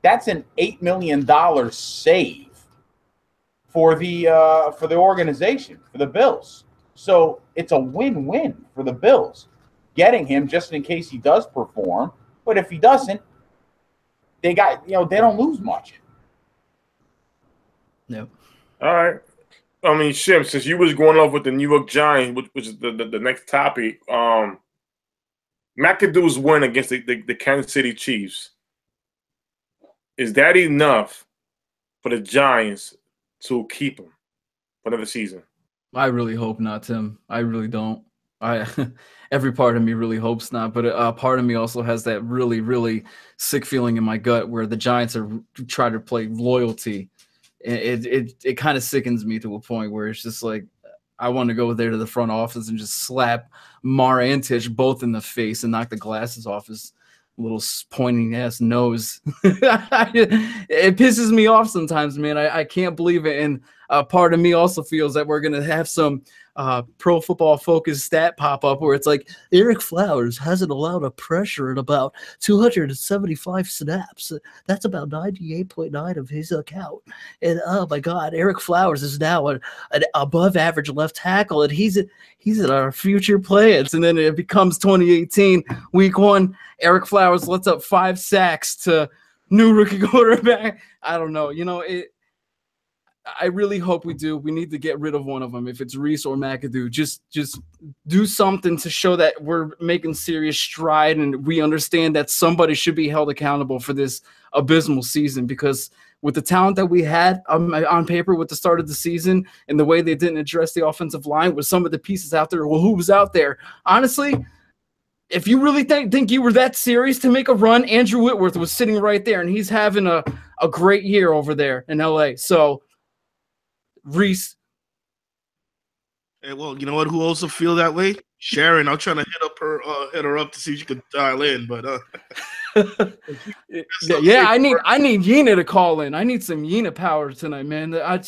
that's an $8 million save for the organization, for the Bills. So it's a win-win for the Bills, getting him just in case he does perform. But if he doesn't, they don't lose much. No. All right. I mean, Shim, since you was going off with the New York Giants, which is the next topic, McAdoo's win against the Kansas City Chiefs. Is that enough for the Giants to keep him for another season? I really hope not, Tim. I really don't. Every part of me really hopes not, but a part of me also has that really, really sick feeling in my gut where the Giants are trying to play loyalty. It kind of sickens me to a point where it's just like I want to go there to the front office and just slap Mara and Tish both in the face and knock the glasses off his little pointing ass nose. It pisses me off sometimes, man. I can't believe it. And part of me also feels that we're gonna have some pro football focused stat pop up where it's like Eric Flowers hasn't allowed a pressure in about 275 snaps. That's about 98.9 of his account. And oh my God, Eric Flowers is now an above average left tackle, and he's in our future plans. And then it becomes 2018 week 1. Eric Flowers lets up 5 sacks to new rookie quarterback. I don't know. You know, I really hope we do. We need to get rid of one of them. If it's Reese or McAdoo, just do something to show that we're making serious stride and we understand that somebody should be held accountable for this abysmal season, because with the talent that we had on paper with the start of the season and the way they didn't address the offensive line with some of the pieces out there, well, who was out there? Honestly, if you really think you were that serious to make a run, Andrew Whitworth was sitting right there, and he's having a great year over there in L.A. So, Reese. Hey, well, you know what? Who also feel that way? Sharon. I'm trying to hit her up to see if she could dial in, but yeah, I need Yena to call in. I need some Yena power tonight, man. I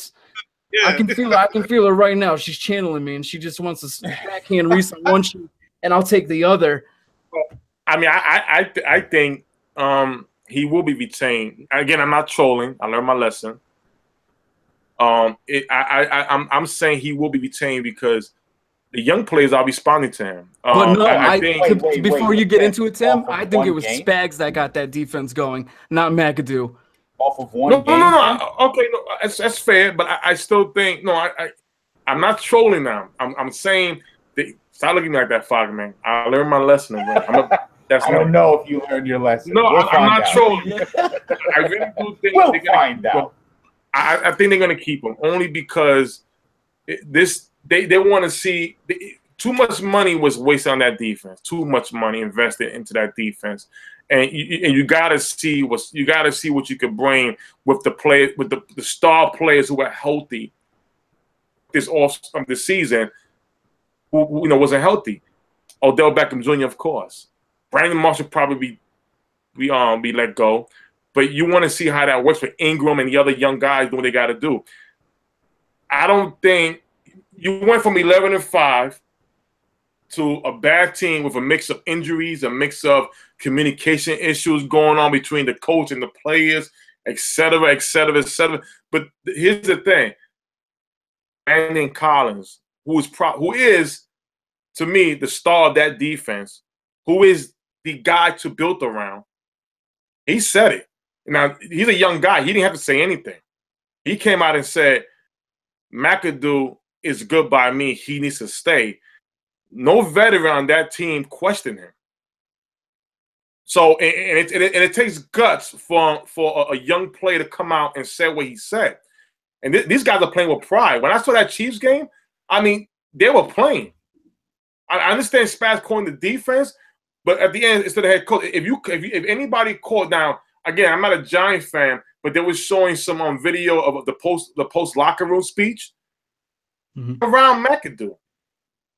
can feel her right now. She's channeling me, and she just wants to backhand Reese on one cheek, and I'll take the other. I mean, I think he will be retained. Again, I'm not trolling. I learned my lesson. I'm saying he will be retained because the young players are responding to him. But no, I think before you get wait. into it, Tim, Off of I think it was game? Spags that got that defense going, not McAdoo. Off of one No. game? Okay, no, that's fair, but I still think I'm not trolling now. I'm saying stop looking like that, FOGMEG. I learned my lesson. I don't know if you learned your lesson. No, I'm I'm not trolling. I really do think we'll they're find out. I think they're going to keep him only because they want to see too much money was wasted on that defense. Too much money invested into that defense, and you got to see what you could bring with the star players who are healthy this season. Who wasn't healthy. Odell Beckham Jr. of course. Brandon Marshall probably be let go. But you want to see how that works for Ingram and the other young guys doing what they got to do. I don't think you went from 11-5 to a bad team with a mix of injuries, a mix of communication issues going on between the coach and the players, et cetera, et cetera, et cetera. But here's the thing. Brandon Collins, who is, to me, the star of that defense, who is the guy to build around, he said it. Now, he's a young guy. He didn't have to say anything. He came out and said, McAdoo is good by me. He needs to stay. No veteran on that team questioned him. So, and it takes guts for a young player to come out and say what he said. And these guys are playing with pride. When I saw that Chiefs game, I mean, they were playing. I understand Spaz calling the defense, but at the end, it's to the head coach. If anybody called down, again, I'm not a Giant fan, but they was showing some video of the post locker room speech around McAdoo.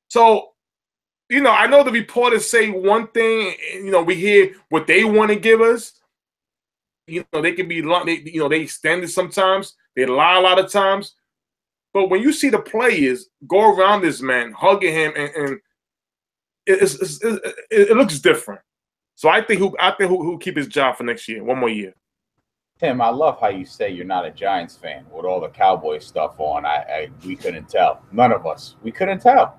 So, you know, I know the reporters say one thing. You know, we hear what they want to give us. You know, they can be, they extend it sometimes. They lie a lot of times. But when you see the players go around this man, hugging him, and it looks different. So I think who keep his job for next year, one more year. Tim, I love how you say you're not a Giants fan with all the Cowboys stuff on. We couldn't tell. None of us. We couldn't tell.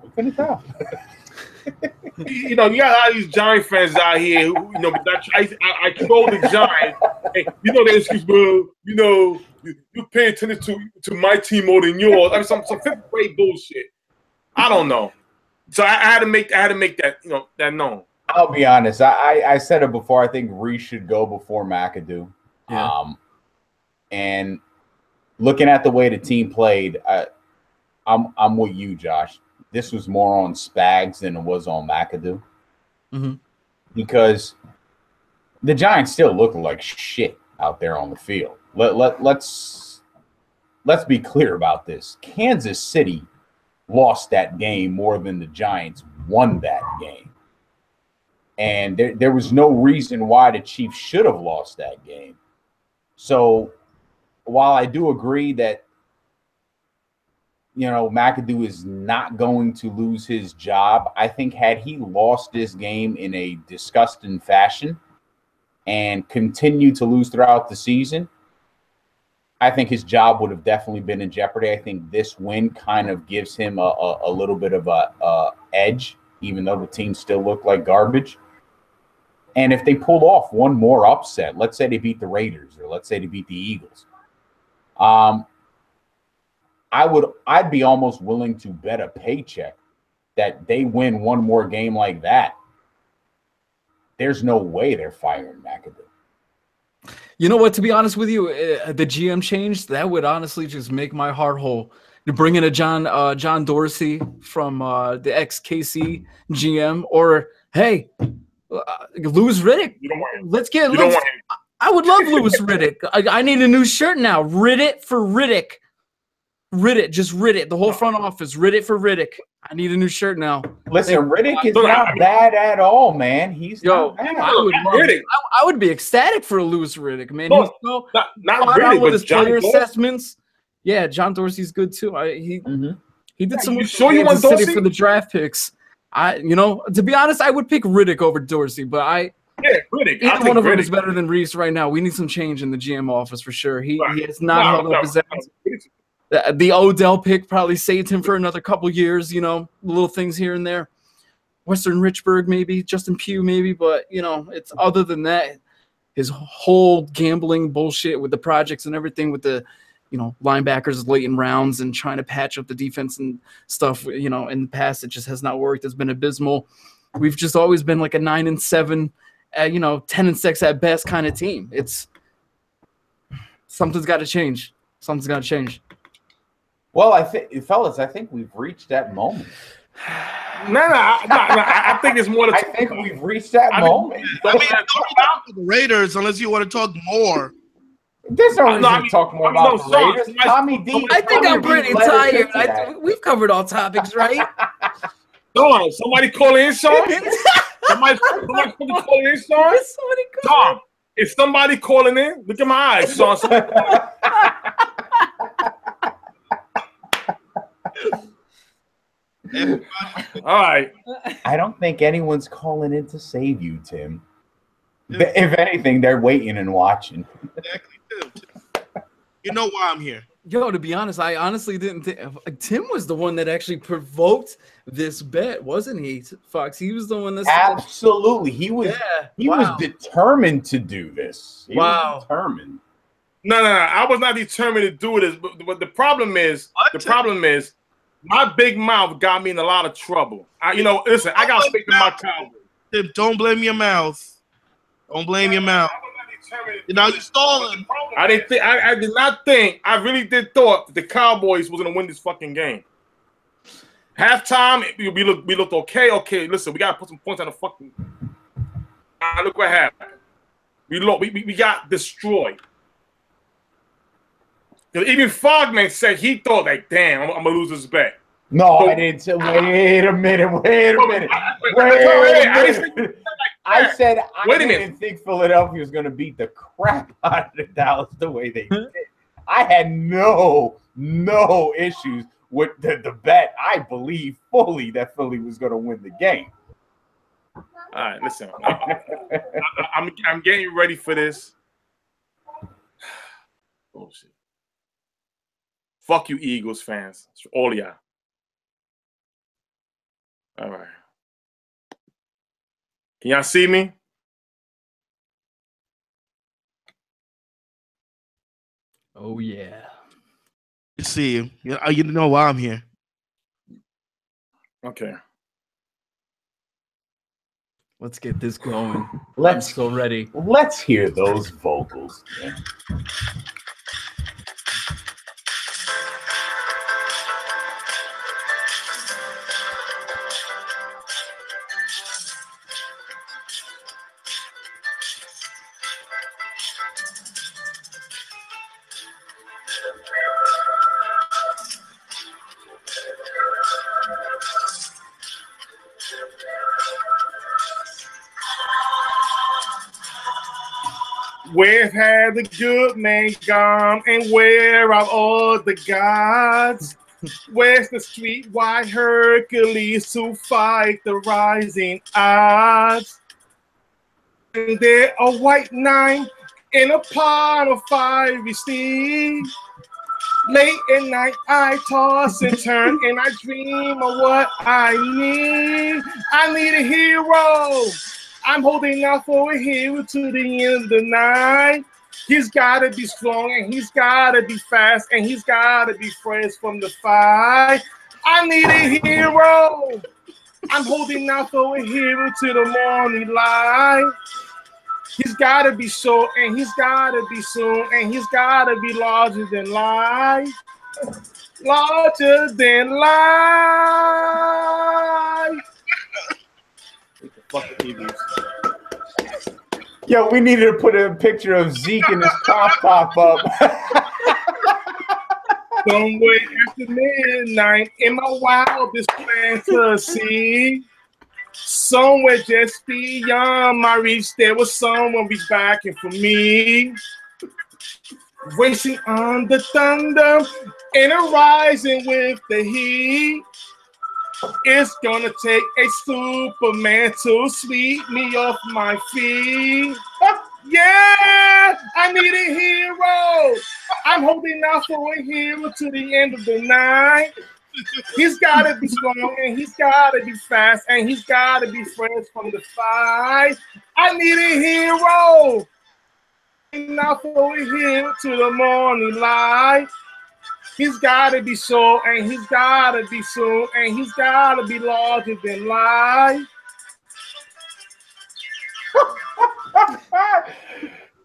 You know, you got a lot of these Giant fans out here who, you know, I troll the Giants. And, you know, they excuse, well, you know, you pay attention to my team more than yours. I mean, some fifth grade bullshit. I don't know. So I had to make that, you know, that known. I'll be honest. I said it before. I think Reese should go before McAdoo. Yeah. And looking at the way the team played, I'm with you, Josh. This was more on Spags than it was on McAdoo. Because the Giants still look like shit out there on the field. Let's be clear about this. Kansas City lost that game more than the Giants won that game. And there was no reason why the Chiefs should have lost that game. So while I do agree that, you know, McAdoo is not going to lose his job, I think had he lost this game in a disgusting fashion and continued to lose throughout the season, I think his job would have definitely been in jeopardy. I think this win kind of gives him a little bit of a edge, even though the team still looked like garbage. And if they pulled off one more upset, let's say they beat the Raiders or let's say they beat the Eagles, I'd be almost willing to bet a paycheck that they win one more game like that. There's no way they're firing McAdoo. You know what? To be honest with you, the GM change, that would honestly just make my heart whole. To bring in a John Dorsey from the ex-KC GM, or hey, Louis Riddick. I would love Louis Riddick. I need a new shirt now. Riddick for Riddick. Just Riddick. The whole front office. Riddick for Riddick. I need a new shirt now. Listen, Riddick is not bad at all, man. He's not bad. I would be ecstatic for a Louis Riddick, man. No, he's so not Riddick, with his John player Dorsey. assessments. Yeah, John Dorsey's good too. He did some You sure you want Kansas City Dorsey? for the draft picks. To be honest, I would pick Riddick over Dorsey, but Riddick. either one of them is better than Reese right now. We need some change in the GM office for sure. He has not held up his end. The Odell pick probably saved him for another couple years, little things here and there. Western Richburg, maybe, Justin Pugh, maybe, but it's other than that, his whole gambling bullshit with the projects and everything with the linebackers late in rounds and trying to patch up the defense and stuff, in the past, it just has not worked. It's been abysmal. We've just always been like a 9-7, 10-6 at best kind of team. Something's got to change. Something's got to change. Well, I think we've reached that moment. No. I think it's more. I think we've reached that moment. Don't talk about the Raiders unless you want to talk more. There's no reason to talk more about the Raiders. Tommy D. I think I'm pretty tired. We've covered all topics, right? No, somebody call in, Sean. Somebody call in, Sean. Tom, is somebody calling in? Look at my eyes, Sean. All right. I don't think anyone's calling in to save you, Tim. If anything, they're waiting and watching. Exactly, Tim. You know why I'm here. Yo, to be honest, I honestly didn't think Tim was the one that actually provoked this bet, wasn't he, Fox? He was the one that absolutely. He was determined to do this. He was determined. No. I was not determined to do this, but the problem is, my big mouth got me in a lot of trouble. Listen, I got faith in my Cowboys. Tim, don't blame your mouth. Don't blame your mouth. You're stalling. I did not think. I really did thought that the Cowboys was gonna win this fucking game. Halftime, we looked okay. Okay, listen, we gotta put some points on the fucking. Look what happened. We got destroyed. Even FOGMEG said he thought like, damn, I'm gonna lose this bet. No, I didn't. Wait a minute. I said I didn't think Philadelphia was going to beat the crap out of Dallas the way they did. I had no issues with the bet. I believe fully that Philly was going to win the game. All right, listen. I'm getting ready for this. Oh shit! Fuck you, Eagles fans. All of y'all. All right. Can y'all see me? Oh, yeah. I see you. You know why I'm here. Okay. Let's get this going. I'm so ready. Let's hear those vocals. Yeah. Where have the good men gone, and where are all the gods? Where's the street-wide Hercules to fight the rising odds? And there a white knight in a pot of fiery steam. Late at night, I toss and turn, and I dream of what I need. I need a hero. I'm holding out for a hero to the end of the night. He's got to be strong, and he's got to be fast, and he's got to be fresh from the fight. I need a hero. I'm holding out for a hero to the morning light. He's got to be short, and he's got to be soon, and he's got to be larger than life. Larger than life. Yo, we needed to put a picture of Zeke and his pop up. Somewhere after midnight, in my wildest fantasy, somewhere just beyond my reach, there was someone be backing for me. Racing on the thunder and rising with the heat. It's gonna take a Superman to sweep me off my feet. Yeah, I need a hero. I'm holding out for a hero to the end of the night. He's gotta be strong, and he's gotta be fast, and he's gotta be fresh from the fight. I need a hero. Now for a hero to the morning light. He's got to be short, and he's got to be soon, and he's got to be larger than life.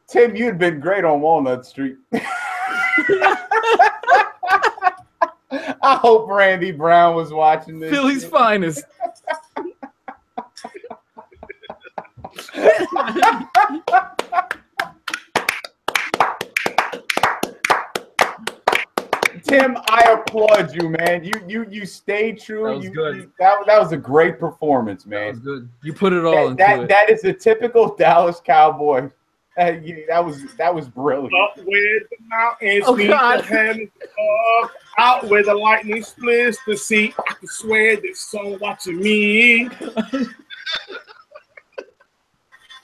Tim, you'd been great on Walnut Street. I hope Randy Brown was watching this. Philly's finest. Tim, I applaud you, man. You stayed true. That was good. That was a great performance, man. That was good. You put it all into it. That is a typical Dallas Cowboy That was brilliant. Up where the mountains Oh, meet God. the heavens above, out where the lightning splits the sea. I can swear there's someone watching me.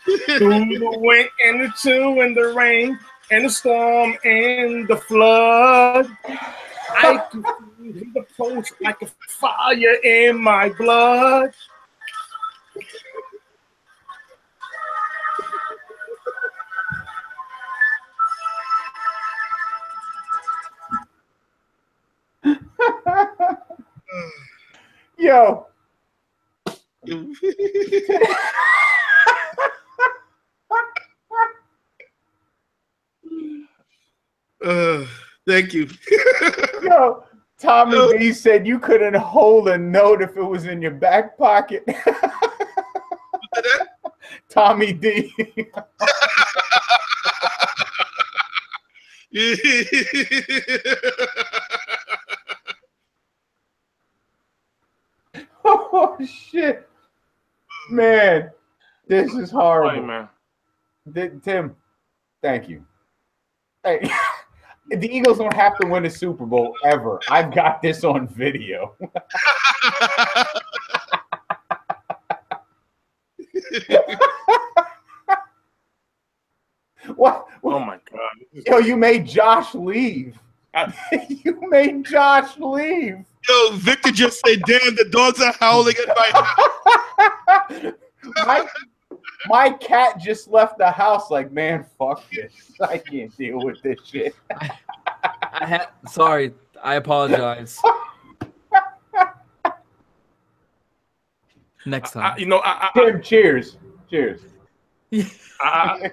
Through the wind and the chill and the rain and the storm and the flood, I can feel the pulse like a fire in my blood. Yo. Thank you. Yo, Tommy D said you couldn't hold a note if it was in your back pocket. Tommy D. Oh shit, man, this is horrible, man. Tim, thank you. Hey, the Eagles don't have to win a Super Bowl ever. I've got this on video. What? Oh my God! Yo, you made Josh leave. You made Josh leave. Yo, Victor just said, "Damn, the dogs are howling at my house." My cat just left the house like, man, fuck this. I can't deal with this shit. Sorry, I apologize. Next time. Tim, cheers. Cheers. Cheers. I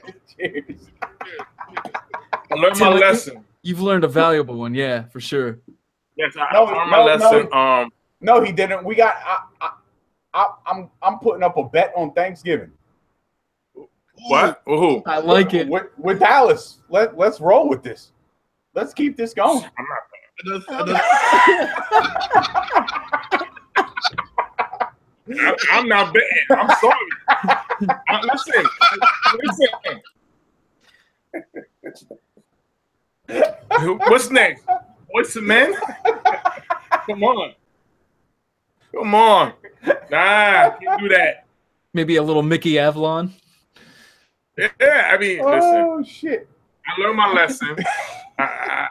learned Tim, my lesson. You've learned a valuable one, yeah, for sure. Yes, I learned my lesson. No, he didn't. We got. I'm putting up a bet on Thanksgiving. What? Who? I like it. With Dallas. Let's roll with this. Let's keep this going. I'm not betting. I'm sorry. Listen. What's next? What's the man? Come on. Nah, can't do that. Maybe a little Mickey Avalon. Yeah, I mean, oh listen. Shit! I learned my lesson. I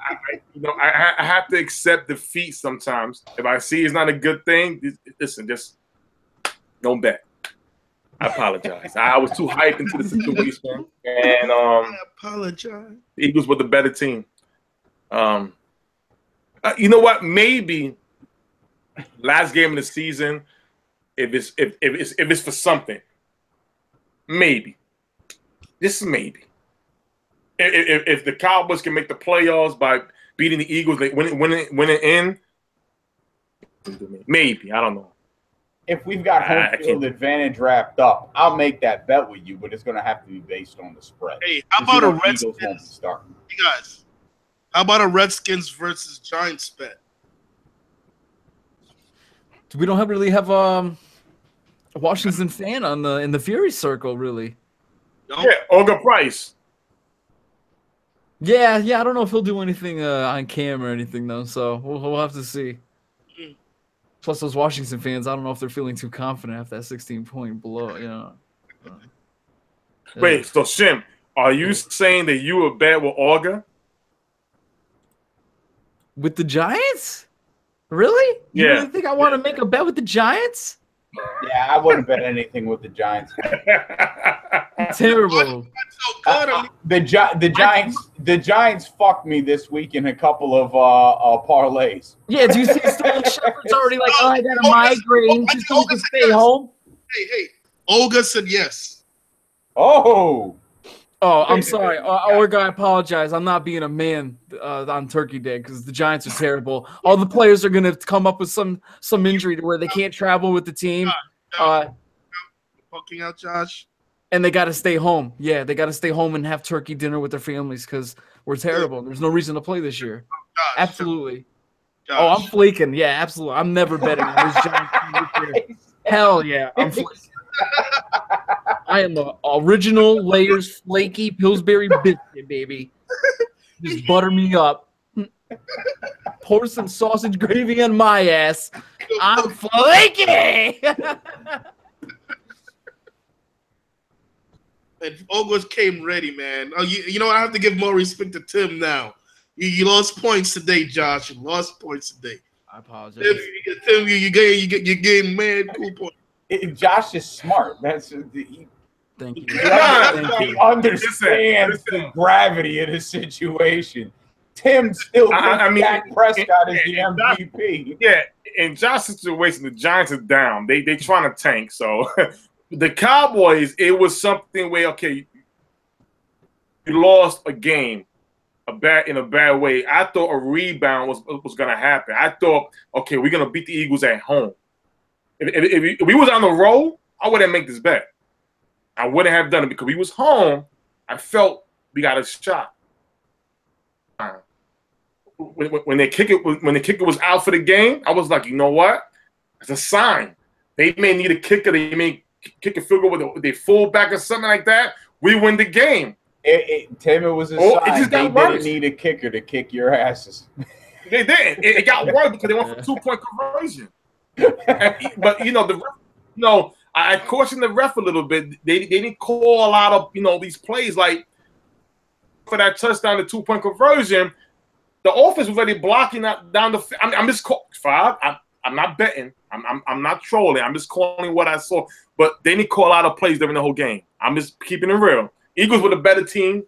have to accept defeat sometimes. If I see it's not a good thing, listen, just don't bet. I apologize. I was too hyped into the situation, and I apologize. The Eagles were the better team. You know what? Maybe last game of the season, if it's for something, maybe. This is maybe. If the Cowboys can make the playoffs by beating the Eagles, they win it in. Maybe, I don't know. If we've got home field advantage wrapped up, I'll make that bet with you, but it's going to have to be based on the spread. Hey, how about a Redskins? Hey guys, how about a Redskins versus Giants bet? We don't really have a Washington fan in the Fury circle, really. No? Yeah, Olga Price. Yeah. I don't know if he'll do anything on cam or anything though. So we'll have to see. Plus, those Washington fans, I don't know if they're feeling too confident after that 16-point blow. You know. Wait, so Shim, are you saying that you would bet with Olga? With the Giants? Really? You Yeah. really think I want to make a bet with the Giants? Yeah, I wouldn't bet anything with the Giants. Terrible. The Giants fucked me this week in a couple of parlays. Yeah, do you see Sterling Shepard's already like, oh, I got a migraine, just so to stay home? Hey, Olga said yes. Oh, I'm sorry. Olga, I apologize. I'm not being a man on Turkey Day because the Giants are terrible. All the players are going to come up with some injury to where they can't travel with the team. Fucking out, Josh. And they got to stay home. Yeah, they got to stay home and have turkey dinner with their families because we're terrible. There's no reason to play this year. Josh, Absolutely. Josh. Oh, I'm flaking. Yeah, absolutely. I'm never betting on this Giants team this year. Hell yeah, I'm flaking. I am the original layers flaky Pillsbury biscuit, baby. Just butter me up. Pour some sausage gravy on my ass. I'm flaky. And August came ready, man. Oh, you know what? I have to give more respect to Tim now. You lost points today, Josh. You lost points today. I apologize. Tim, you getting mad cool points. Josh is smart. That's Thank you. He understands the gravity of the situation. Tim still thinks Dak Prescott is the MVP. Yeah, in Josh's situation, the Giants are down. They trying to tank. So the Cowboys, it was something where, okay, you lost a game in a bad way. I thought a rebound was going to happen. I thought, okay, we're going to beat the Eagles at home. If we was on the road, I wouldn't make this bet. I wouldn't have done it because we was home. I felt we got a shot. When the kicker was out for the game, I was like, you know what? It's a sign. They may need a kicker. They may kick a field goal with their fullback or something like that. We win the game. Tim, it was a sign. They didn't need a kicker to kick your asses. They didn't. It got worse because they went for 2-point conversion. But I cautioned the ref a little bit. They didn't call a lot of these plays like for that touchdown, the 2-point conversion. The offense was already blocking that down the. I'm just Five. I'm not betting. I'm not trolling. I'm just calling what I saw. But they didn't call a lot of plays during the whole game. I'm just keeping it real. Eagles were the better team,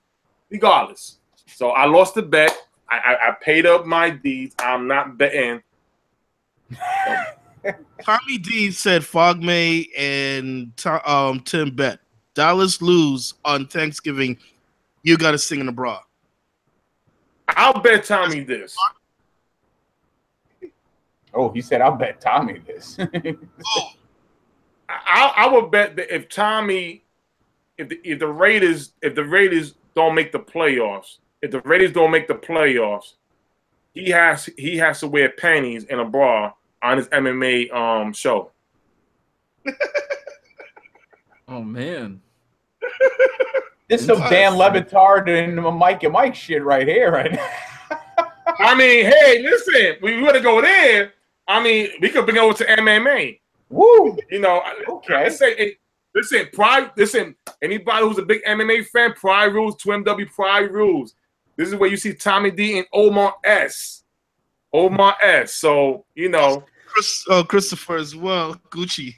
regardless. So I lost the bet. I paid up my deeds. I'm not betting. Tommy D said FOGMEG and Tim bet. Dallas lose on Thanksgiving. You got to sing in the bra. I'll bet Tommy this. Oh, he said, I'll bet Tommy this. I would bet that if Tommy, if the Raiders don't make the playoffs, he has to wear panties and a bra on his MMA show. Oh man. This is some Dan Le Batard and Mike and Mike shit right here, right now. I mean, hey, listen, we want to go there. I mean, we could bring it over to MMA. Woo! Okay. Listen, anybody who's a big MMA fan, Pride Rules, 2MW Pride Rules. This is where you see Tommy D and Omar S. So, Christopher as well, Gucci.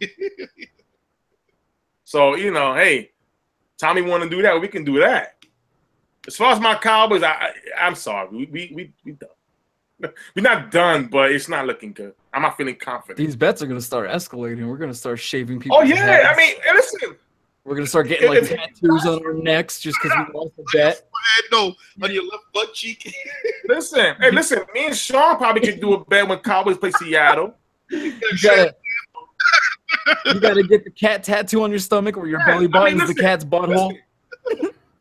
So, hey, Tommy want to do that, we can do that. As far as my Cowboys, I'm sorry. We done. We're not done, but it's not looking good. I'm not feeling confident. These bets are going to start escalating. We're going to start shaving people. Oh, yeah. I mean, listen. We're going to start getting tattoos on our necks just because we lost the bet. No, on your left butt cheek. Listen. Me and Sean probably could do a bet when Cowboys play Seattle. You gotta get the cat tattoo on your stomach where your belly button is the cat's butthole.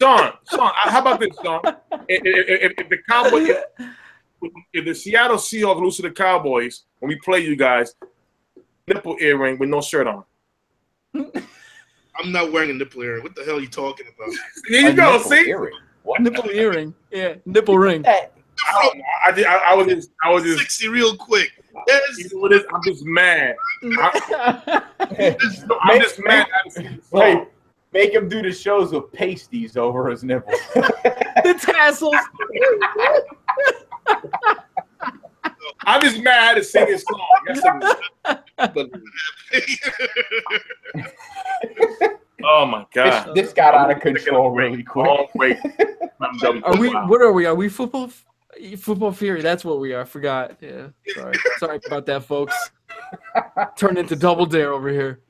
Sean, how about this, Sean? If the Cowboys, if the Seattle Seahawks lose to the Cowboys when we play you guys, nipple earring with no shirt on. I'm not wearing a nipple earring. What the hell are you talking about? There you go. See, earring. What? Nipple earring. Yeah, nipple ring. I was just 60 real quick. I'm just mad. I'm just mad. Wait, make him do the shows with pasties over his nipples. The tassels. I'm just mad to sing his song. Oh my god! This got out of control really quick. Are we? What are we? Are we football Fury? That's what we are. I forgot. Yeah. Sorry about that, folks. Turned into Double Dare over here.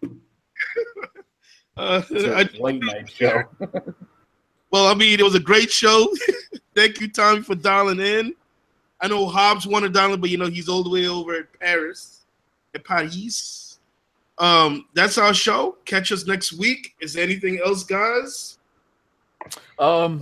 Late night show. Well, I mean, it was a great show. Thank you, Tommy, for dialing in. I know Hobbs wanted to dial in, but he's all the way over at Paris. That's our show. Catch us next week. Is there anything else, guys? What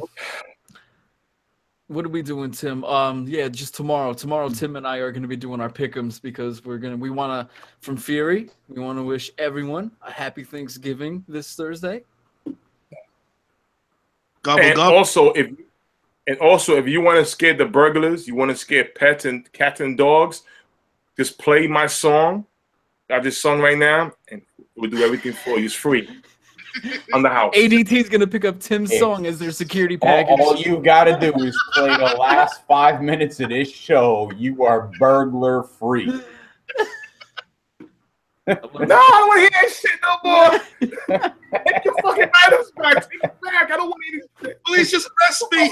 are we doing, Tim? Yeah, just tomorrow. Tomorrow, Tim and I are going to be doing our pick'ems because we want to, from Fury, we want to wish everyone a happy Thanksgiving this Thursday. Gobble, And gobble. also, if you want to scare the burglars, you want to scare pets and cats and dogs, just play my song. I just sung right now, and we'll do everything for you. It's free on the house. ADT is gonna pick up Tim's song as their security package. All you gotta do is play the last 5 minutes of this show. You are burglar free. No, I don't want to hear that shit no more. Take your fucking items back. Take it back. I don't want to hear this shit. Please just arrest me.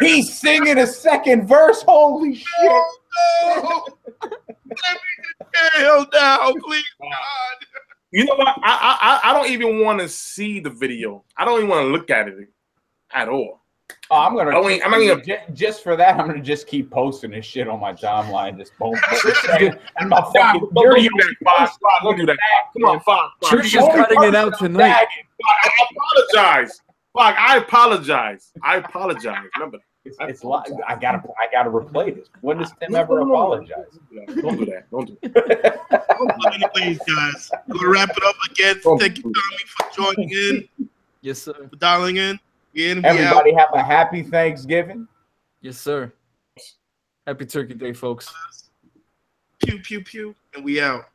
He's singing a second verse. Holy shit! No. Let me to jail now, please, God. You know what? I don't even want to see the video. I don't even want to look at it at all. Oh, I'm gonna. I'm not even just for that. I'm gonna just keep posting this shit on my timeline. Just boom. And my fucking. Don't do that, Fox. Don't do that. Come on, Fox. Trish is cutting it out tonight. I apologize. Fox, I apologize. I apologize. Remember, it's I gotta replay this. When does Tim ever apologize? Don't do that. Don't do that. Please, guys. I'm gonna wrap it up again. Thank you, Tommy, for joining in. Yes, sir. For dialing in. Everybody have a happy Thanksgiving. Yes, sir. Happy Turkey Day, folks. Pew, pew, pew. And we out.